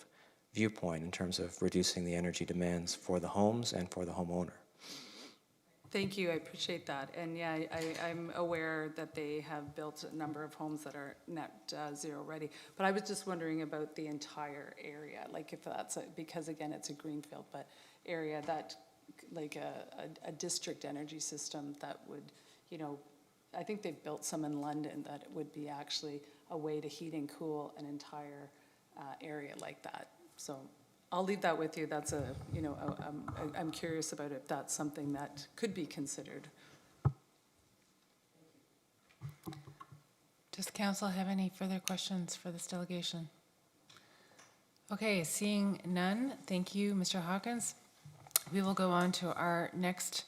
[SPEAKER 7] viewpoint in terms of reducing the energy demands for the homes and for the homeowner.
[SPEAKER 6] Thank you, I appreciate that. And yeah, I'm aware that they have built a number of homes that are net zero ready. But I was just wondering about the entire area, like if that's, because again, it's a greenfield, but area that, like a district energy system that would, I think they've built some in London that it would be actually a way to heat and cool an entire area like that. So I'll leave that with you. That's I'm curious about if that's something that could be considered.
[SPEAKER 1] Does council have any further questions for this delegation? Okay, seeing none, thank you, Mr. Hawkins. We will go on to our next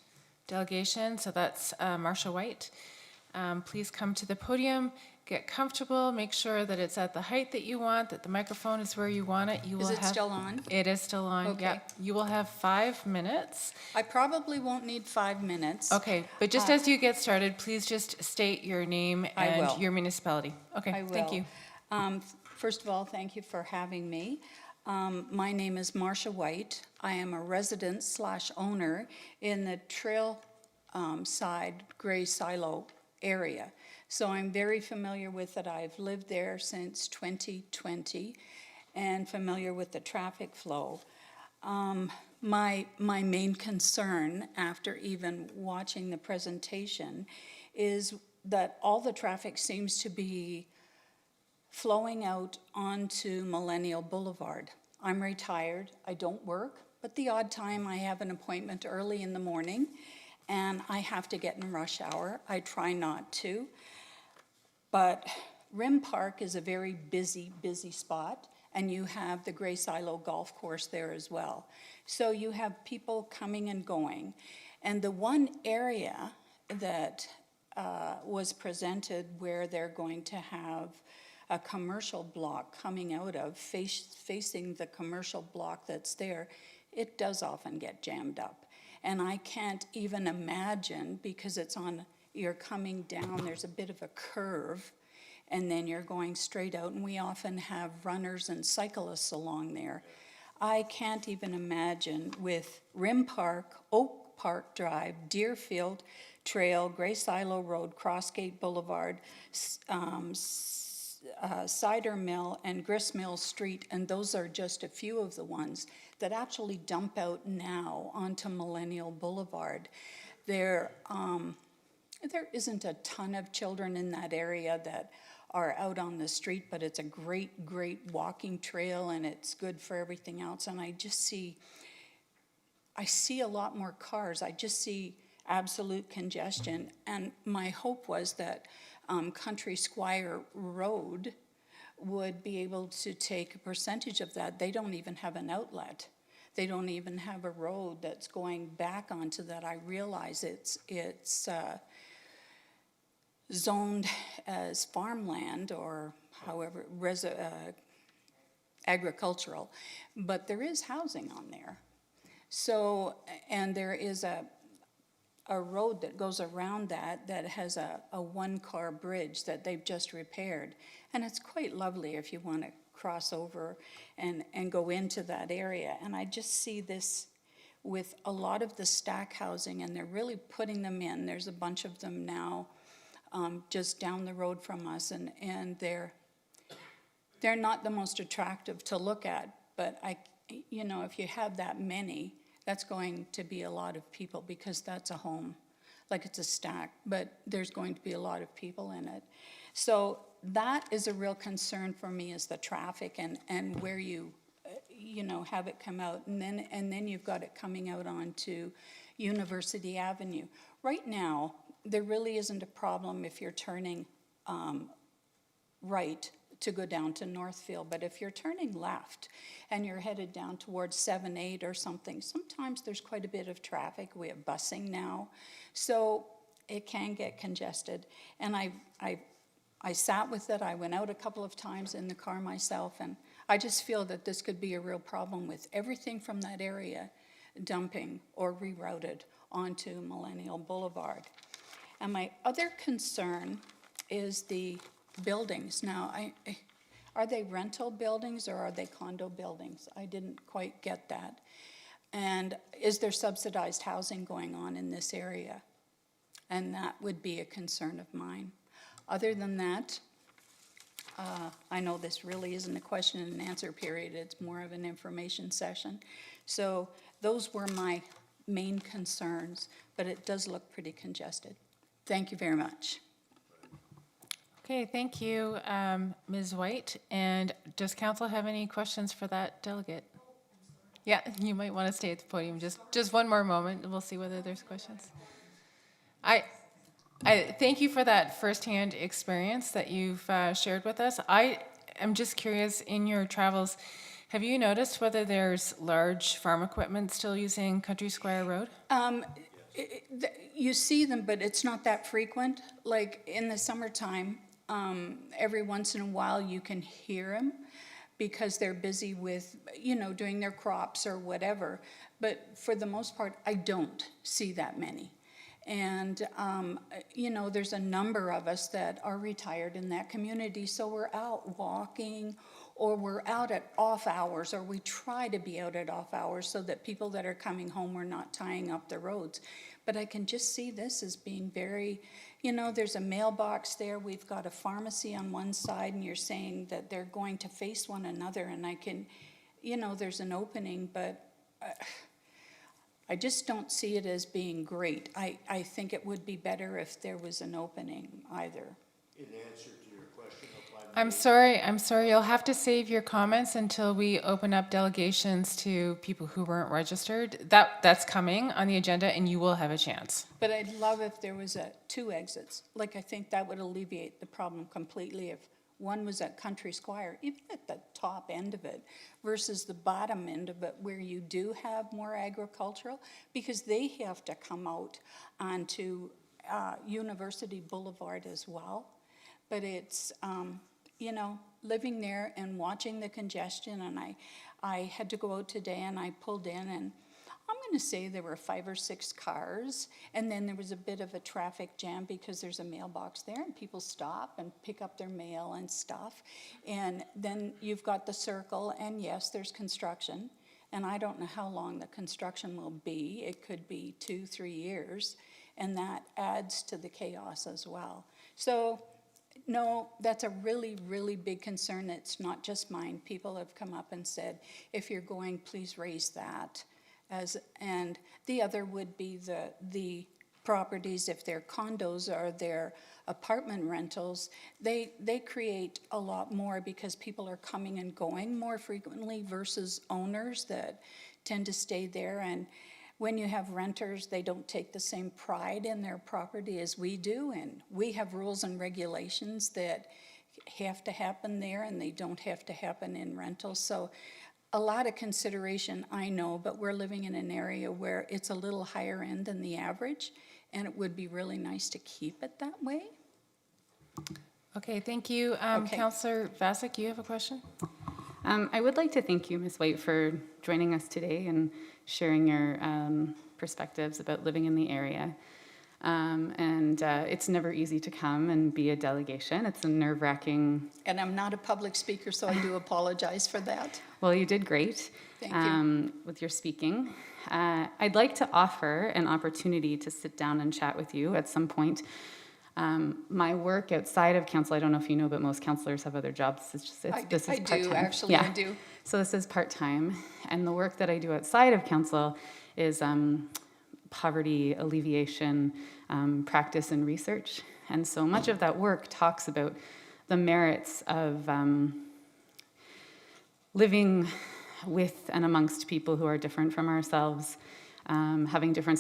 [SPEAKER 1] delegation, so that's Marcia White. Please come to the podium, get comfortable, make sure that it's at the height that you want, that the microphone is where you want it.
[SPEAKER 8] Is it still on?
[SPEAKER 1] It is still on,
[SPEAKER 8] Okay.
[SPEAKER 1] yeah. You will have 5 minutes.
[SPEAKER 8] I probably won't need 5 minutes.
[SPEAKER 1] Okay, but just as you get started, please just state your name
[SPEAKER 8] I
[SPEAKER 1] and
[SPEAKER 8] will.
[SPEAKER 1] your municipality. Okay,
[SPEAKER 8] I will.
[SPEAKER 1] thank you.
[SPEAKER 8] First of all, thank you for having me. My name is Marcia White. I am a resident/owner in the trail side Gray Silo area. So I'm very familiar with it. I've lived there since 2020 and familiar with the traffic flow. My main concern after even watching the presentation is that all the traffic seems to be flowing out onto Millennial Boulevard. I'm retired, I don't work, but the odd time I have an appointment early in the morning and I have to get in rush hour. I try not to. But Rim Park is a very busy spot, and you have the Gray Silo Golf Course there as well. So you have people coming and going. And the one area that was presented where they're going to have a commercial block coming out of, facing the commercial block that's there, it does often get jammed up. And I can't even imagine, because it's on, you're coming down, there's a bit of a curve, and then you're going straight out, and we often have runners and cyclists along there. I can't even imagine with Rim Park, Oak Park Drive, Deerfield Trail, Gray Silo Road, Crossgate Boulevard, Cider Mill, and Gristmill Street, and those are just a few of the ones that actually dump out now onto Millennial Boulevard. There isn't a ton of children in that area that are out on the street, but it's a great walking trail, and it's good for everything else. And I see a lot more cars. I just see absolute congestion. And my hope was that Country Squire Road would be able to take a percentage of that. They don't even have an outlet. They don't even have a road that's going back onto that. I realize it's zoned as farmland or however, agricultural, but there is housing on there. So, and there is a road that goes around that has a one-car bridge that they've just repaired. And it's quite lovely if you want to cross over and go into that area. And I just see this with a lot of the stack housing, and they're really putting them in. There's a bunch of them now just down the road from us, and they're not the most attractive to look at, but if you have that many, that's going to be a lot of people, because that's a home, like it's a stack, but there's going to be a lot of people in it. So that is a real concern for me, is the traffic and where you have it come out, and then you've got it coming out onto University Avenue. Right now, there really isn't a problem if you're turning right to go down to Northfield, but if you're turning left and you're headed down towards 7-8 or something, sometimes there's quite a bit of traffic. We have busing now, so it can get congested. And I sat with it. I went out a couple of times in the car myself, and I just feel that this could be a real problem with everything from that area dumping or rerouted onto Millennial Boulevard. And my other concern is the buildings. Now, are they rental buildings or are they condo buildings? I didn't quite get that. And is there subsidized housing going on in this area? And that would be a concern of mine. Other than that, I know this really isn't a question and answer period, it's more of an information session. So those were my main concerns, but it does look pretty congested. Thank you very much.
[SPEAKER 1] Okay, thank you, Ms. White. And does council have any questions for that delegate? Yeah, you might want to stay at the podium just one more moment, and we'll see whether there's questions. I thank you for that firsthand experience that you've shared with us. I am just curious, in your travels, have you noticed whether there's large farm equipment still using Country Square Road?
[SPEAKER 8] You see them, but it's not that frequent. Like in the summertime, every once in a while you can hear them because they're busy with, doing their crops or whatever. But for the most part, I don't see that many. And, there's a number of us that are retired in that community, so we're out walking, or we're out at off hours, or we try to be out at off hours so that people that are coming home are not tying up the roads. But I can just see this as being very, there's a mailbox there, we've got a pharmacy on one side, and you're saying that they're going to face one another, and I can, there's an opening, but I just don't see it as being great. I think it would be better if there was an opening either.
[SPEAKER 3] In answer to your question, if I may,
[SPEAKER 1] I'm sorry, you'll have to save your comments until we open up delegations to people who weren't registered. That's coming on the agenda, and you will have a chance.
[SPEAKER 8] But I'd love if there was two exits. Like, I think that would alleviate the problem completely if one was at Country Square, even at the top end of it, versus the bottom end of it where you do have more agricultural, because they have to come out onto University Boulevard as well. But it's, living there and watching the congestion, and I had to go out today and I pulled in, and I'm going to say there were 5 or 6 cars, and then there was a bit of a traffic jam because there's a mailbox there and people stop and pick up their mail and stuff. And then you've got the circle, and yes, there's construction, and I don't know how long the construction will be. It could be 2-3 years, and that adds to the chaos as well. So no, that's a really, really big concern. It's not just mine. People have come up and said, if you're going, please raise that. And the other would be the properties, if they're condos or they're apartment rentals, they create a lot more because people are coming and going more frequently versus owners that tend to stay there. And when you have renters, they don't take the same pride in their property as we do, and we have rules and regulations that have to happen there, and they don't have to happen in rentals. So a lot of consideration, I know, but we're living in an area where it's a little higher end than the average, and it would be really nice to keep it that way.
[SPEAKER 1] Okay, thank you.
[SPEAKER 8] Okay.
[SPEAKER 1] Councillor Vasek, you have a question?
[SPEAKER 4] I would like to thank you, Ms. White, for joining us today and sharing your perspectives about living in the area. It's never easy to come and be a delegation. It's a nerve-wracking.
[SPEAKER 8] And I'm not a public speaker, so I do apologize for that.
[SPEAKER 4] Well, you did great.
[SPEAKER 8] Thank you.
[SPEAKER 4] With your speaking. I'd like to offer an opportunity to sit down and chat with you at some point. My work outside of council, I don't know if you know, but most councillors have other jobs. This is
[SPEAKER 8] I
[SPEAKER 4] part-time.
[SPEAKER 8] do, actually, I do.
[SPEAKER 4] So this is part-time. And the work that I do outside of council is poverty alleviation, practice and research. And so much of that work talks about the merits of living with and amongst people who are different from ourselves, having different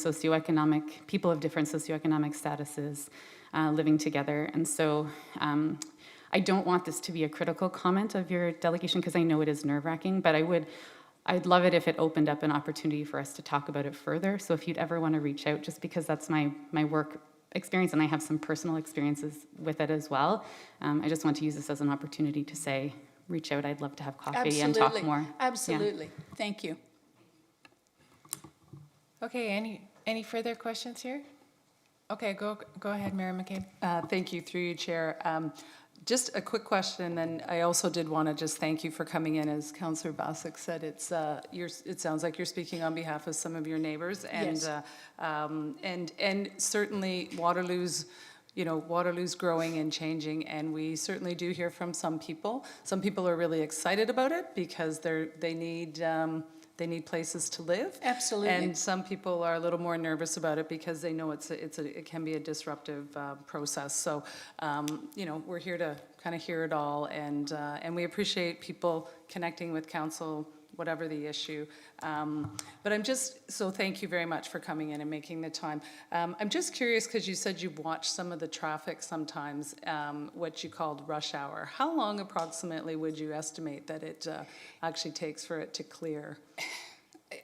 [SPEAKER 4] people of different socioeconomic statuses, living together. And so I don't want this to be a critical comment of your delegation because I know it is nerve-wracking, but I'd love it if it opened up an opportunity for us to talk about it further. So if you'd ever want to reach out, just because that's my work experience and I have some personal experiences with it as well, I just want to use this as an opportunity to say, reach out. I'd love to have coffee and talk more. Yeah.
[SPEAKER 8] Absolutely. Thank you.
[SPEAKER 1] Okay, any further questions here? Okay, go ahead, Mayor McCabe.
[SPEAKER 6] Thank you, through you, Chair. Just a quick question, and I also did want to just thank you for coming in. As Councillor Basak said, it sounds like you're speaking on behalf of some of your neighbours, and
[SPEAKER 8] Yes.
[SPEAKER 6] And certainly Waterloo's growing and changing, and we certainly do hear from some people. Some people are really excited about it because they need places to live.
[SPEAKER 8] Absolutely.
[SPEAKER 6] And some people are a little more nervous about it because they know it can be a disruptive process. So, we're here to kind of hear it all, and we appreciate people connecting with council, whatever the issue. But so thank you very much for coming in and making the time. I'm just curious, because you said you've watched some of the traffic sometimes, what you called rush hour. How long approximately would you estimate that it actually takes for it to clear?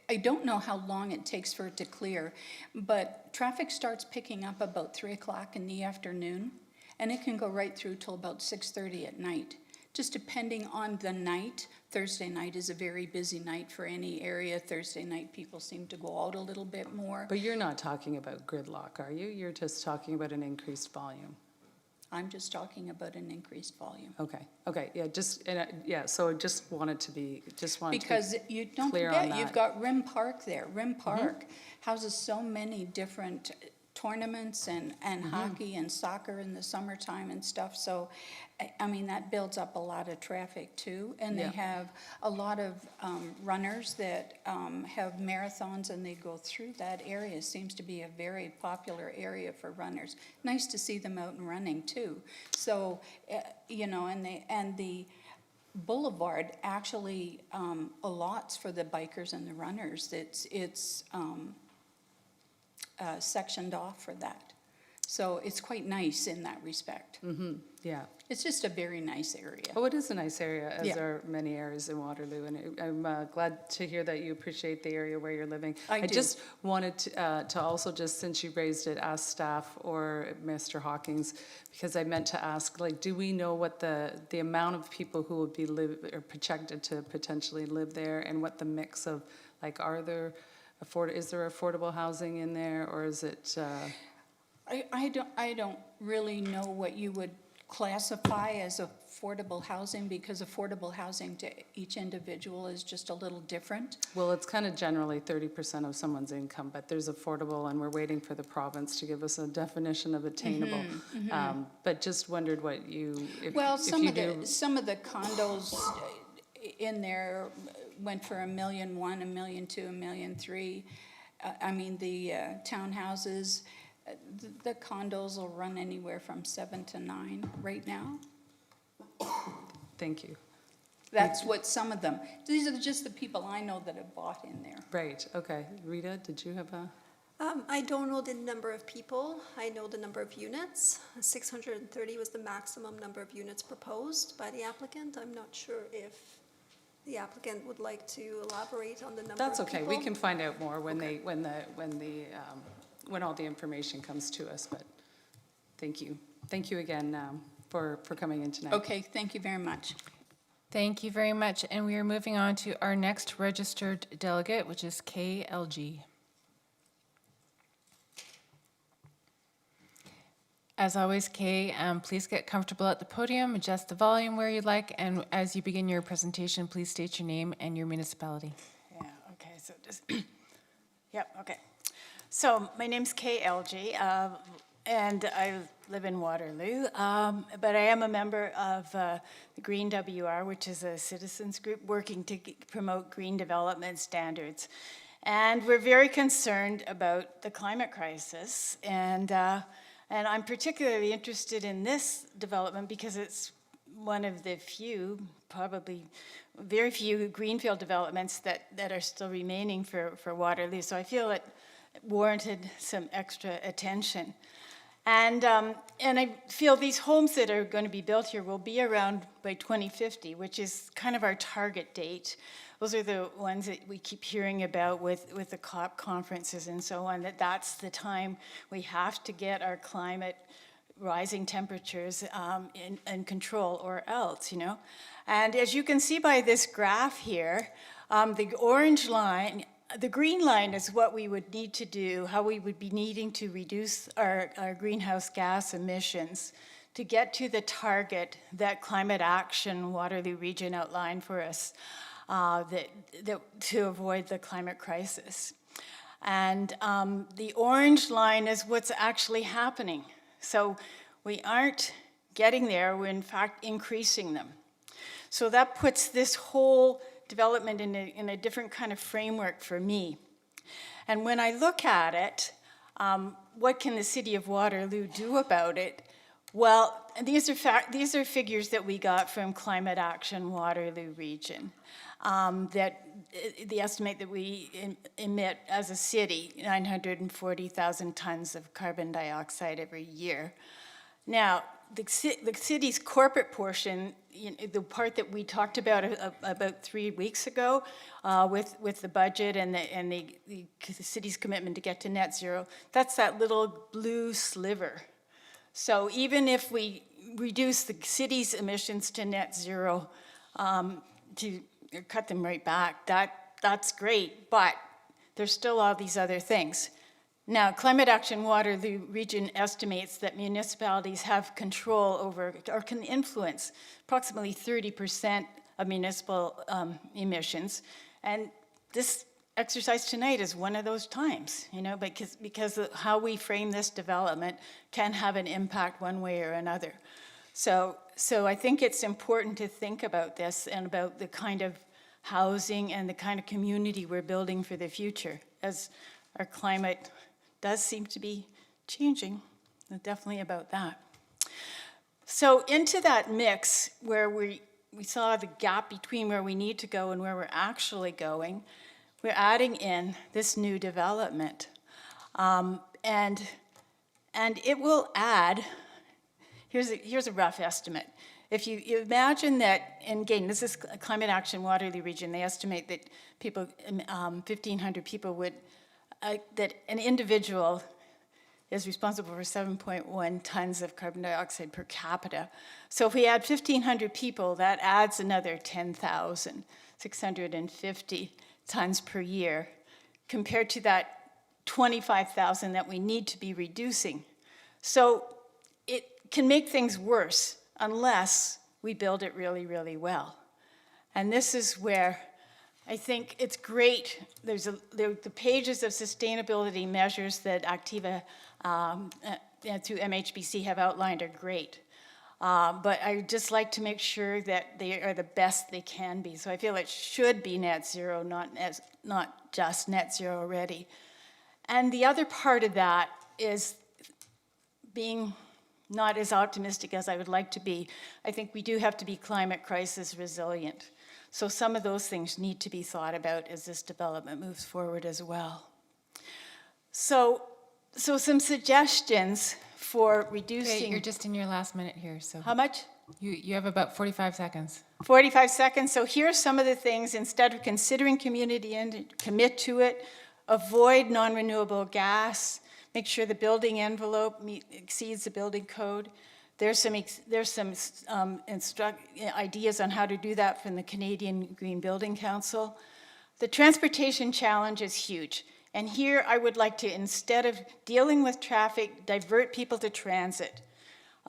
[SPEAKER 8] I don't know how long it takes for it to clear, but traffic starts picking up about 3 o'clock in the afternoon, and it can go right through till about 6:30 at night. Just depending on the night. Thursday night is a very busy night for any area. Thursday night, people seem to go out a little bit more.
[SPEAKER 6] But you're not talking about gridlock, are you? You're just talking about an increased volume.
[SPEAKER 8] I'm just talking about an increased volume.
[SPEAKER 6] Okay, yeah, so just wanted to be,
[SPEAKER 8] Because you don't
[SPEAKER 6] clear on
[SPEAKER 8] forget,
[SPEAKER 6] that.
[SPEAKER 8] you've got Rim Park there. Rim Park houses so many different tournaments and hockey and soccer in the summertime and stuff. So, I mean, that builds up a lot of traffic too. And they
[SPEAKER 6] Yeah.
[SPEAKER 8] have a lot of runners that have marathons and they go through that area. It seems to be a very popular area for runners. Nice to see them out and running too. So, and the boulevard actually allots for the bikers and the runners. It's sectioned off for that. So it's quite nice in that respect.
[SPEAKER 6] Yeah.
[SPEAKER 8] It's just a very nice area.
[SPEAKER 6] Oh, it is a nice area, as
[SPEAKER 8] Yeah.
[SPEAKER 6] are many areas in Waterloo, and I'm glad to hear that you appreciate the area where you're living.
[SPEAKER 8] I do.
[SPEAKER 6] Just wanted to also, just since you raised it, ask staff or Mr. Hawkins, because I meant to ask, like, do we know what the amount of people who would be projected to potentially live there, and what the mix of, like, is there affordable housing in there, or is it?
[SPEAKER 8] I don't really know what you would classify as affordable housing, because affordable housing to each individual is just a little different.
[SPEAKER 6] Well, it's kind of generally 30% of someone's income, but there's affordable, and we're waiting for the province to give us a definition of attainable. But just wondered what
[SPEAKER 8] Well,
[SPEAKER 6] if
[SPEAKER 8] some
[SPEAKER 6] you
[SPEAKER 8] of
[SPEAKER 6] do.
[SPEAKER 8] some of the condos in there went for $1.1 million, $1.2 million, $1.3 million. I mean, the townhouses, the condos will run anywhere from 7 to 9 right now.
[SPEAKER 6] Thank you.
[SPEAKER 8] That's what some of them, these are just the people I know that have bought in there.
[SPEAKER 6] Right, okay. Rita, did you have a?
[SPEAKER 2] I don't know the number of people. I know the number of units. 630 was the maximum number of units proposed by the applicant. I'm not sure if the applicant would like to elaborate on the number of
[SPEAKER 6] That's
[SPEAKER 2] people.
[SPEAKER 6] okay, we can find out more when all the information comes to us, but thank you. Thank you again for coming in tonight.
[SPEAKER 8] Okay, thank you very much.
[SPEAKER 1] Thank you very much. And we are moving on to our next registered delegate, which is KLG. As always, Kay, please get comfortable at the podium, adjust the volume where you'd like, and as you begin your presentation, please state your name and your municipality.
[SPEAKER 9] Yeah, okay, so just, yep, okay. So my name's Kay Elgie, and I live in Waterloo, but I am a member of the Green WR, which is a citizens group working to promote green development standards. And we're very concerned about the climate crisis, and I'm particularly interested in this development because it's one of the few, probably very few greenfield developments that are still remaining for Waterloo. So I feel it warranted some extra attention. And I feel these homes that are going to be built here will be around by 2050, which is kind of our target date. Those are the ones that we keep hearing about with the COP conferences and so on, that's the time we have to get our climate rising temperatures in control or else, you know. And as you can see by this graph here, the orange line, the green line is what we would need to do, how we would be needing to reduce our greenhouse gas emissions to get to the target that Climate Action Waterloo Region outlined for us to avoid the climate crisis. And the orange line is what's actually happening. So we aren't getting there, we're in fact increasing them. So that puts this whole development in a different kind of framework for me. And when I look at it, what can the City of Waterloo do about it? Well, these are figures that we got from Climate Action Waterloo Region. That the estimate that we emit as a city, 940,000 tons of carbon dioxide every year. Now, the city's corporate portion, the part that we talked about 3 weeks ago with the budget and the city's commitment to get to net zero, that's that little blue sliver. So even if we reduce the city's emissions to net zero, to cut them right back, that's great, but there's still all these other things. Now, Climate Action Waterloo Region estimates that municipalities have control over, or can influence, approximately 30% of municipal emissions. And this exercise tonight is one of those times, you know, because of how we frame this development can have an impact one way or another. So I think it's important to think about this and about the kind of housing and the kind of community we're building for the future, as our climate does seem to be changing, definitely about that. So into that mix where we saw the gap between where we need to go and where we're actually going, we're adding in this new development. And it will add, here's a rough estimate. If you imagine that, and again, this is Climate Action Waterloo Region, they estimate that people, 1,500 people would, that an individual is responsible for 7.1 tons of carbon dioxide per capita. So if we add 1,500 people, that adds another 10,650 tons per year, compared to that 25,000 that we need to be reducing. So it can make things worse unless we build it really, really well. And this is where I think it's great. The pages of sustainability measures that Activa through MHBC have outlined are great. But I just like to make sure that they are the best they can be. So I feel it should be net zero, not just net zero already. And the other part of that is being not as optimistic as I would like to be. I think we do have to be climate crisis resilient. So some of those things need to be thought about as this development moves forward as well. So some suggestions for reducing.
[SPEAKER 1] Okay, you're just in your last minute here, so.
[SPEAKER 9] How much?
[SPEAKER 1] You have about 45 seconds.
[SPEAKER 9] 45 seconds. So here's some of the things. Instead of considering community and commit to it, avoid non-renewable gas, make sure the building envelope exceeds the building code, There's some ideas on how to do that from the Canadian Green Building Council. The transportation challenge is huge. And here I would like to, instead of dealing with traffic, divert people to transit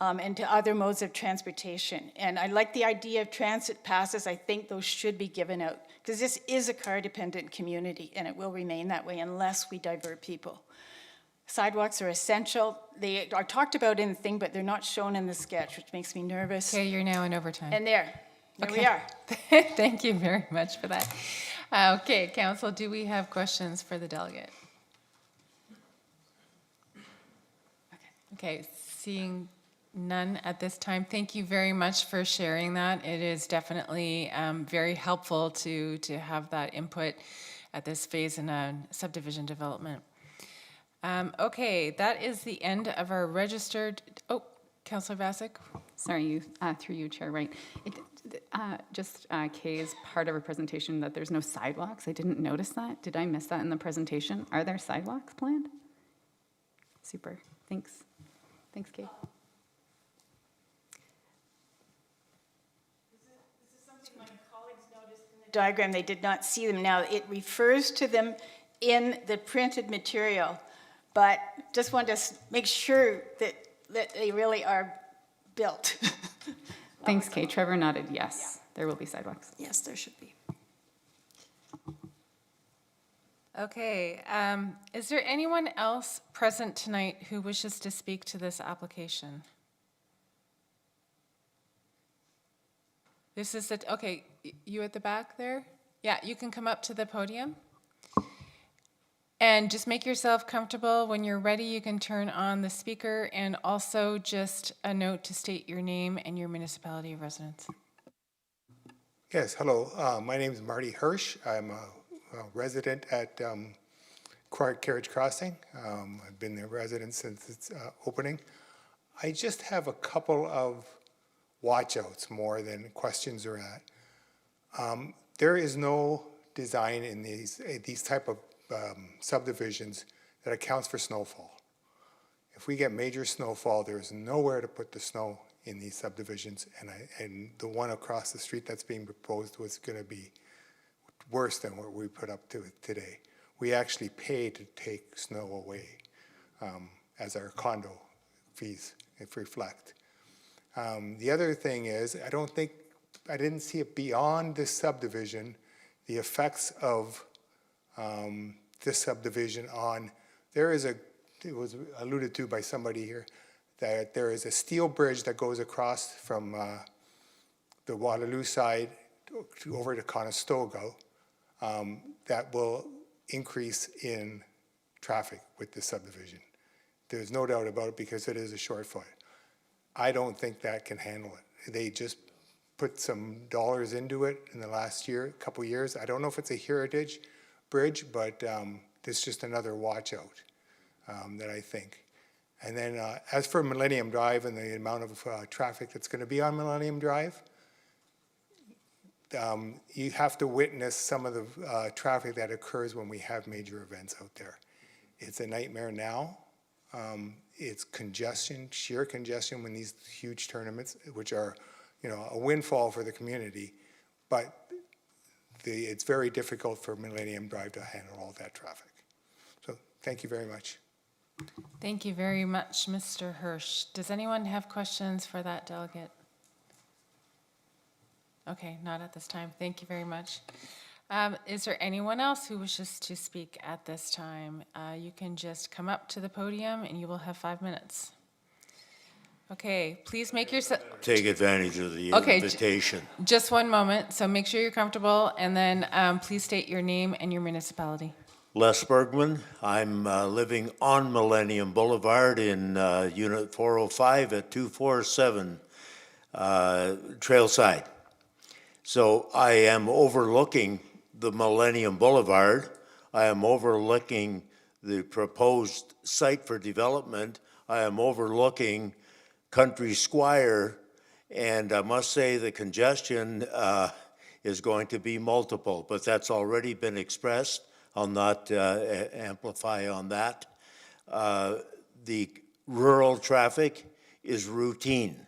[SPEAKER 9] and to other modes of transportation. And I like the idea of transit passes. I think those should be given out because this is a car-dependent community and it will remain that way unless we divert people. Sidewalks are essential. They are talked about in the thing, but they're not shown in the sketch, which makes me nervous.
[SPEAKER 1] Okay, you're now in overtime.
[SPEAKER 9] And there we
[SPEAKER 1] Okay.
[SPEAKER 9] are.
[SPEAKER 1] Thank you very much for that. Okay, council, do we have questions for the delegate? Okay, seeing none at this time. Thank you very much for sharing that. It is definitely very helpful to have that input at this phase in a subdivision development. Okay, that is the end of our registered, oh, Councillor Vasek?
[SPEAKER 4] Sorry, through you, Chair Wright. Kay is part of her presentation that there's no sidewalks. I didn't notice that. Did I miss that in the presentation? Are there sidewalks planned? Super, thanks. Thanks, Kay.
[SPEAKER 9] This is something my colleagues noticed in the diagram. They did not see them now. It refers to them in the printed material, but just want to make sure that they really are built.
[SPEAKER 4] Thanks, Kay. Trevor nodded yes. There will be sidewalks.
[SPEAKER 2] Yes, there should be.
[SPEAKER 1] Okay, is there anyone else present tonight who wishes to speak to this application? This is the, okay, you at the back there? Yeah, you can come up to the podium. And just make yourself comfortable. When you're ready, you can turn on the speaker, and also just a note to state your name and your municipality of residence.
[SPEAKER 10] Yes, hello. My name is Marty Hirsch. I'm a resident at Carriage Crossing. I've been a resident since its opening. I just have a couple of watch-outs more than questions are at. There is no design in these type of subdivisions that accounts for snowfall. If we get major snowfall, there's nowhere to put the snow in these subdivisions, and the one across the street that's being proposed was going to be worse than what we put up to today. We actually pay to take snow away as our condo fees reflect. The other thing is, I didn't see it beyond this subdivision, the effects of this subdivision on, it was alluded to by somebody here, that there is a steel bridge that goes across from the Waterloo side over to Conestoga that will increase in traffic with this subdivision. There's no doubt about it because it is a short foot. I don't think that can handle it. They just put some dollars into it in the last couple years. I don't know if it's a heritage bridge, but it's just another watch out that I think. And then as for Millennium Drive and the amount of traffic that's going to be on Millennium Drive, you have to witness some of the traffic that occurs when we have major events out there. It's a nightmare now. It's congestion, sheer congestion when these huge tournaments, which are, a windfall for the community, but it's very difficult for Millennium Drive to handle all that traffic. So thank you very much.
[SPEAKER 1] Thank you very much, Mr. Hirsch. Does anyone have questions for that delegate? Okay, not at this time. Thank you very much. Is there anyone else who wishes to speak at this time? You can just come up to the podium and you will have 5 minutes. Okay, please make yourself...
[SPEAKER 3] Take advantage of the
[SPEAKER 1] Okay,
[SPEAKER 3] invitation.
[SPEAKER 1] Just one moment, so make sure you're comfortable, and then please state your name and your municipality.
[SPEAKER 3] Les Bergman. I'm living on Millennium Boulevard in Unit 405 at 247 Trailside. So I am overlooking the Millennium Boulevard. I am overlooking the proposed site for development. I am overlooking Country Squire, and I must say the congestion is going to be multiple, but that's already been expressed. I'll not amplify on that. The rural traffic is routine.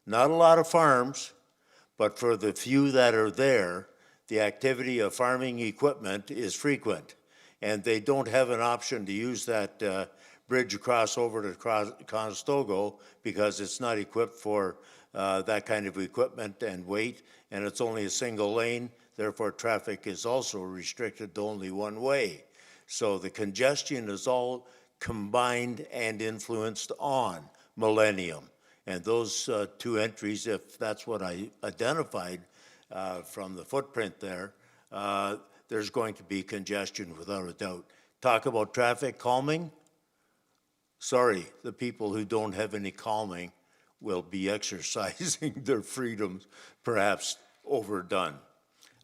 [SPEAKER 3] Not a lot of farms, but for the few that are there, the activity of farming equipment is frequent. And they don't have an option to use that bridge across over to Conestoga because it's not equipped for that kind of equipment and weight, and it's only a single lane. Therefore, traffic is also restricted to only one way. So the congestion is all combined and influenced on Millennium. And those two entries, if that's what I identified from the footprint there, there's going to be congestion without a doubt. Talk about traffic calming. Sorry, the people who don't have any calming will be exercising their freedoms, perhaps overdone.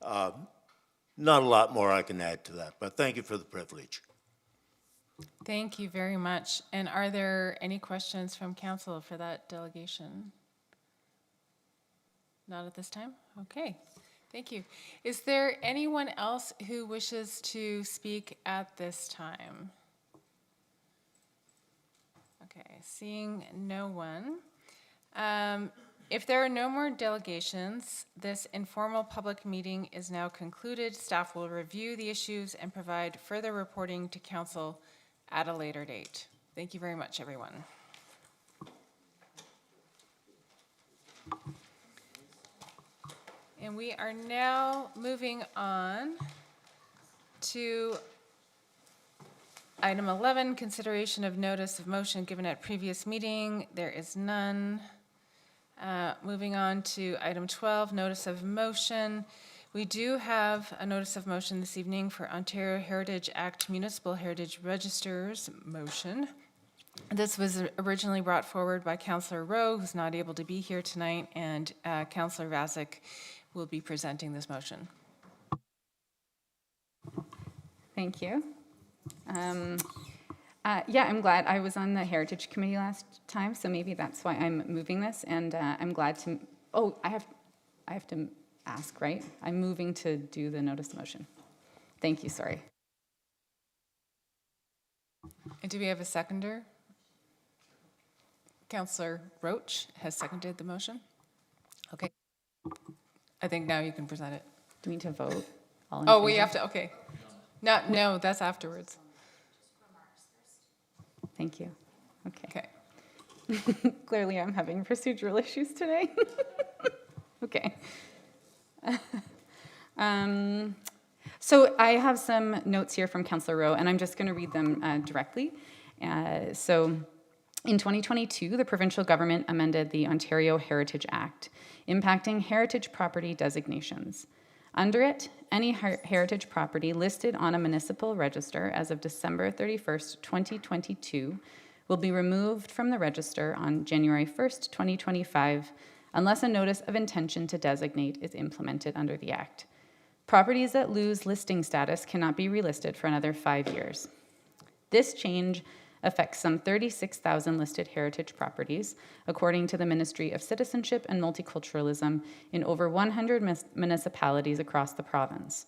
[SPEAKER 3] Not a lot more I can add to that, but thank you for the privilege.
[SPEAKER 1] Thank you very much. And are there any questions from council for that delegation? Not at this time? Okay, thank you. Is there anyone else who wishes to speak at this time? Okay, seeing no one. If there are no more delegations, this informal public meeting is now concluded. Staff will review the issues and provide further reporting to council at a later date. Thank you very much, everyone. And we are now moving on to item 11, consideration of notice of motion given at previous meeting. There is none. Moving on to item 12, notice of motion. We do have a notice of motion this evening for Ontario Heritage Act Municipal Heritage Registers motion. This was originally brought forward by Councillor Rowe, who's not able to be here tonight, and Councillor Vasic will be presenting this motion.
[SPEAKER 4] Thank you. Yeah, I'm glad. I was on the Heritage Committee last time, so maybe that's why I'm moving this, and I'm glad to, I have to ask, right? I'm moving to do the notice of motion. Thank you, sorry.
[SPEAKER 1] And do we have a seconder? Councillor Roach has seconded the motion. Okay. I think now you can present it.
[SPEAKER 4] Do we need to vote? All in
[SPEAKER 1] Oh, we
[SPEAKER 4] favor?
[SPEAKER 1] have to, okay. No, that's afterwards.
[SPEAKER 4] Thank you. Okay.
[SPEAKER 1] Okay.
[SPEAKER 4] Clearly, I'm having procedural issues today. Okay. So I have some notes here from Councillor Rowe, and I'm just going to read them directly. So in 2022, the provincial government amended the Ontario Heritage Act, impacting heritage property designations. Under it, any heritage property listed on a municipal register as of December 31st, 2022 will be removed from the register on January 1st, 2025, unless a notice of intention to designate is implemented under the Act. Properties that lose listing status cannot be relisted for another 5 years. This change affects some 36,000 listed heritage properties, according to the Ministry of Citizenship and Multiculturalism, in over 100 municipalities across the province.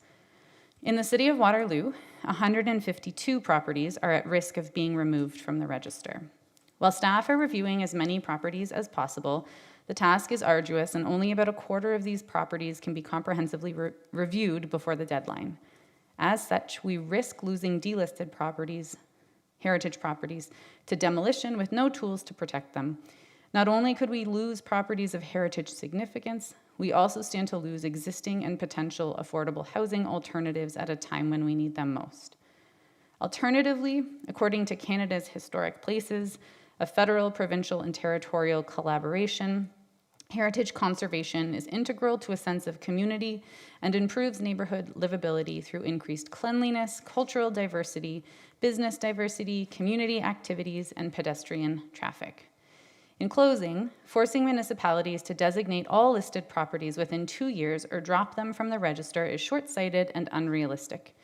[SPEAKER 4] In the city of Waterloo, 152 properties are at risk of being removed from the register. While staff are reviewing as many properties as possible, the task is arduous, and only about a quarter of these properties can be comprehensively reviewed before the deadline. As such, we risk losing delisted properties, heritage properties, to demolition with no tools to protect them. Not only could we lose properties of heritage significance, we also stand to lose existing and potential affordable housing alternatives at a time when we need them most. Alternatively, according to Canada's Historic Places, a federal, provincial, and territorial collaboration, heritage conservation is integral to a sense of community and improves neighborhood livability through increased cleanliness, cultural diversity, business diversity, community activities, and pedestrian traffic. In closing, forcing municipalities to designate all listed properties within 2 years or drop them from the register is short-sighted and unrealistic.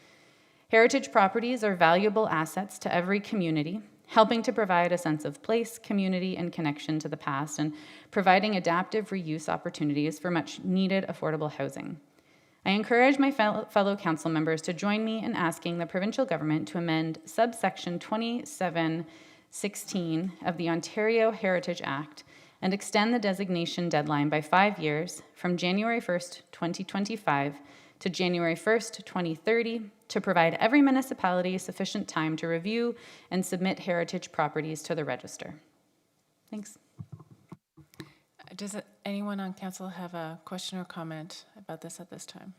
[SPEAKER 4] Heritage properties are valuable assets to every community, helping to provide a sense of place, community, and connection to the past, and providing adaptive reuse opportunities for much-needed affordable housing. I encourage my fellow council members to join me in asking the provincial government to amend subsection 2716 of the Ontario Heritage Act and extend the designation deadline by 5 years from January 1st, 2025 to January 1st, 2030 to provide every municipality sufficient time to review and submit heritage properties to the register. Thanks.
[SPEAKER 1] Does anyone on council have a question or comment about this at this time?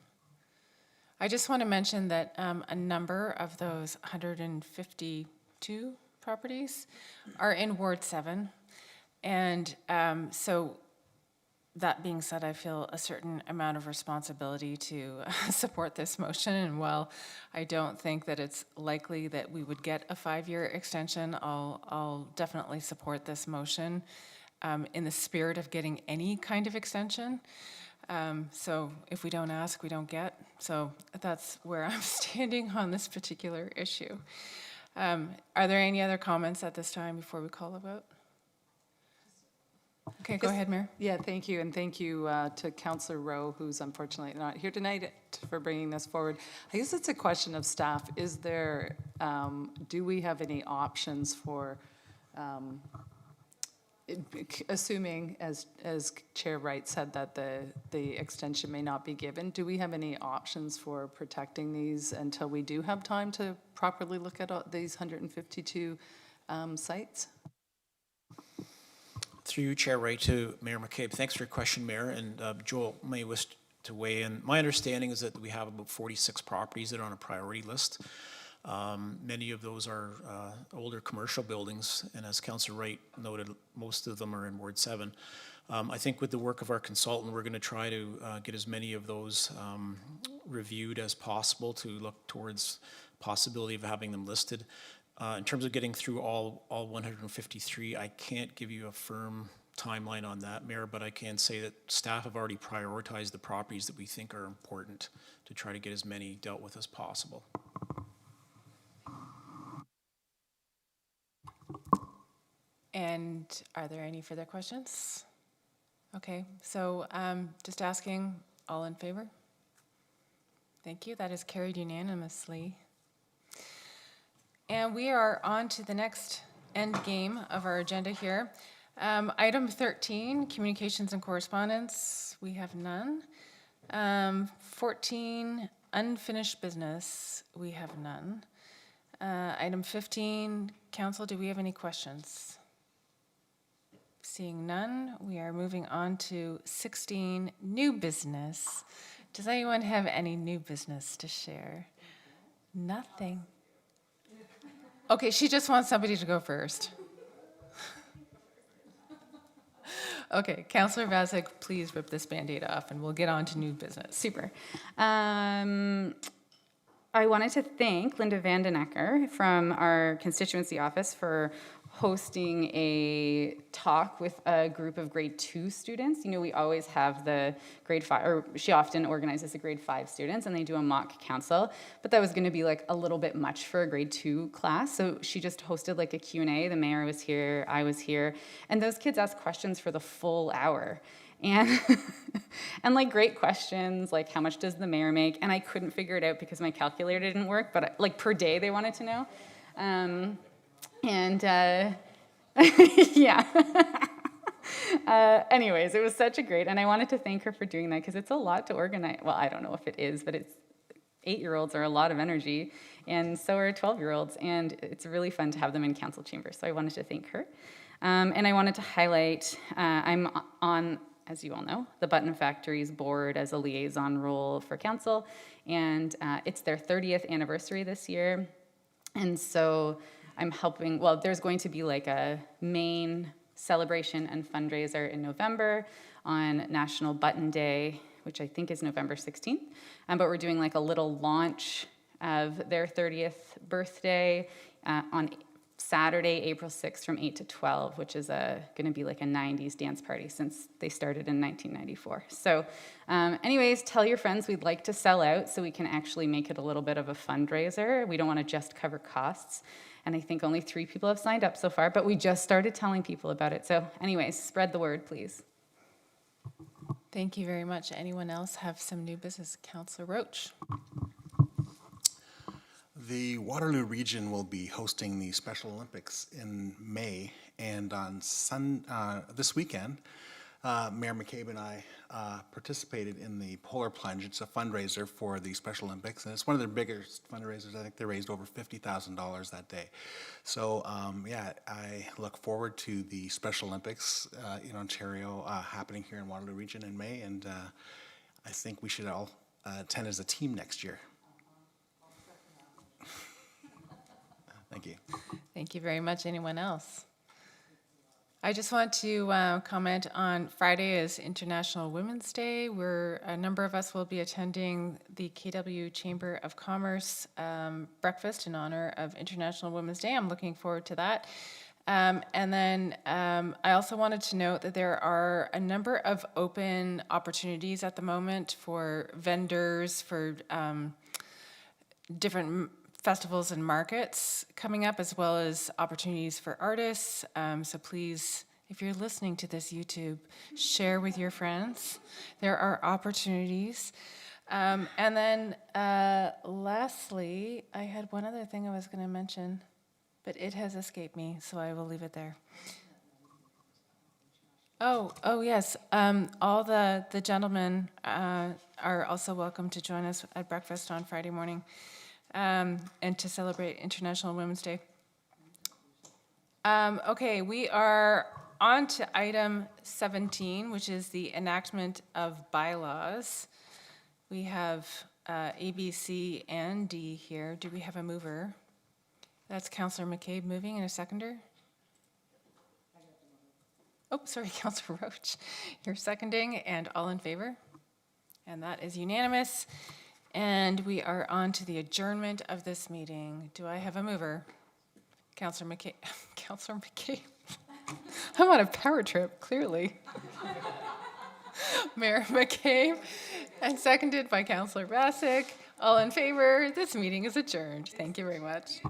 [SPEAKER 1] I just want to mention that a number of those 152 properties are in Ward 7. And so that being said, I feel a certain amount of responsibility to support this motion. And while I don't think that it's likely that we would get a 5-year extension, I'll definitely support this motion in the spirit of getting any kind of extension. So if we don't ask, we don't get. So that's where I'm standing on this particular issue. Are there any other comments at this time before we call a vote? Okay, go ahead, Mayor.
[SPEAKER 6] Yeah, thank you, and thank you to Councillor Rowe, who's unfortunately not here tonight, for bringing this forward. I guess it's a question of staff. Is there, do we have any options for, assuming, as Chair Wright said, that the extension may not be given, do we have any options for protecting these until we do have time to properly look at these 152 sites?
[SPEAKER 11] Through you, Chair Wright, to Mayor McCabe. Thanks for your question, Mayor, and Joel may wish to weigh in. My understanding is that we have about 46 properties that are on a priority list. Many of those are older commercial buildings, and as Councillor Wright noted, most of them are in Ward 7. I think with the work of our consultant, we're going to try to get as many of those reviewed as possible to look towards possibility of having them listed. In terms of getting through all 153, I can't give you a firm timeline on that, Mayor, but I can say that staff have already prioritized the properties that we think are important to try to get as many dealt with as possible.
[SPEAKER 1] And are there any further questions? Okay, so just asking, all in favor? Thank you, that is carried unanimously. And we are on to the next end game of our agenda here. Item 13, communications and correspondence, we have none. 14, unfinished business, we have none. Item 15, council, do we have any questions? Seeing none, we are moving on to 16, new business. Does anyone have any new business to share? Nothing. Okay, she just wants somebody to go first. Okay, Councillor Vazek, please rip this Band-Aid off and we'll get on to new business.
[SPEAKER 4] Super. I wanted to thank Linda Vandenecker from our constituency office for hosting a talk with a group of grade 2 students. You know, we always have the grade 5, or she often organizes the grade 5 students, and they do a mock council, but that was gonna be like a little bit much for a grade 2 class, so she just hosted like a Q&A. The mayor was here, I was here, and those kids asked questions for the full hour. And and like great questions, like how much does the mayor make? And I couldn't figure it out because my calculator didn't work, but like per day they wanted to know. Yeah. Anyways, it was such a great, and I wanted to thank her for doing that because it's a lot to organize. Well, I don't know if it is, but it's 8-year-olds are a lot of energy, and so are 12-year-olds, and it's really fun to have them in council chambers. So I wanted to thank her. And I wanted to highlight, I'm on, as you all know, the Button Factory's board as a liaison role for council, and it's their 30th anniversary this year. And so I'm helping, well, there's going to be like a main celebration and fundraiser in November on National Button Day, which I think is November 16th. But we're doing like a little launch of their 30th birthday on Saturday, April 6th from 8 to 12, which is going to be like a 90s dance party since they started in 1994. So anyways, tell your friends we'd like to sell out so we can actually make it a little bit of a fundraiser. We don't want to just cover costs. And I think only 3 people have signed up so far, but we just started telling people about it. So anyways, spread the word, please.
[SPEAKER 1] Thank you very much. Anyone else have some new business? Councillor Roach.
[SPEAKER 12] The Waterloo region will be hosting the Special Olympics in May, And on this weekend, Mayor McCabe and I participated in the Polar Plunge. It's a fundraiser for the Special Olympics, and it's one of their biggest fundraisers. I think they raised over $50,000 that day. So, yeah, I look forward to the Special Olympics in Ontario happening here in Waterloo Region in May, and I think we should all attend as a team next year. Thank you.
[SPEAKER 1] Thank you very much. Anyone else? I just want to comment on Friday is International Women's Day, where a number of us will be attending the KW Chamber of Commerce breakfast in honor of International Women's Day. I'm looking forward to that. And then I also wanted to note that there are a number of open opportunities at the moment for vendors, for different festivals and markets coming up, as well as opportunities for artists. So please, if you're listening to this YouTube, share with your friends. There are opportunities. And then lastly, I had one other thing I was going to mention, but it has escaped me, so I will leave it there. Oh yes. All the gentlemen are also welcome to join us at breakfast on Friday morning. And to celebrate International Women's Day. Okay, we are on to item 17, which is the enactment of bylaws. We have A, B, C, and D here. Do we have a mover? That's Councillor McCabe moving, and a seconder? Oh, sorry, Councillor Roach. You're seconding, and all in favor? And that is unanimous. And we are on to the adjournment of this meeting. Do I have a mover? Councillor McCabe. Councillor McCabe. I'm on a power trip, clearly. Mayor McCabe, and seconded by Councillor Bassick. All in favor? This meeting is adjourned. Thank you very much.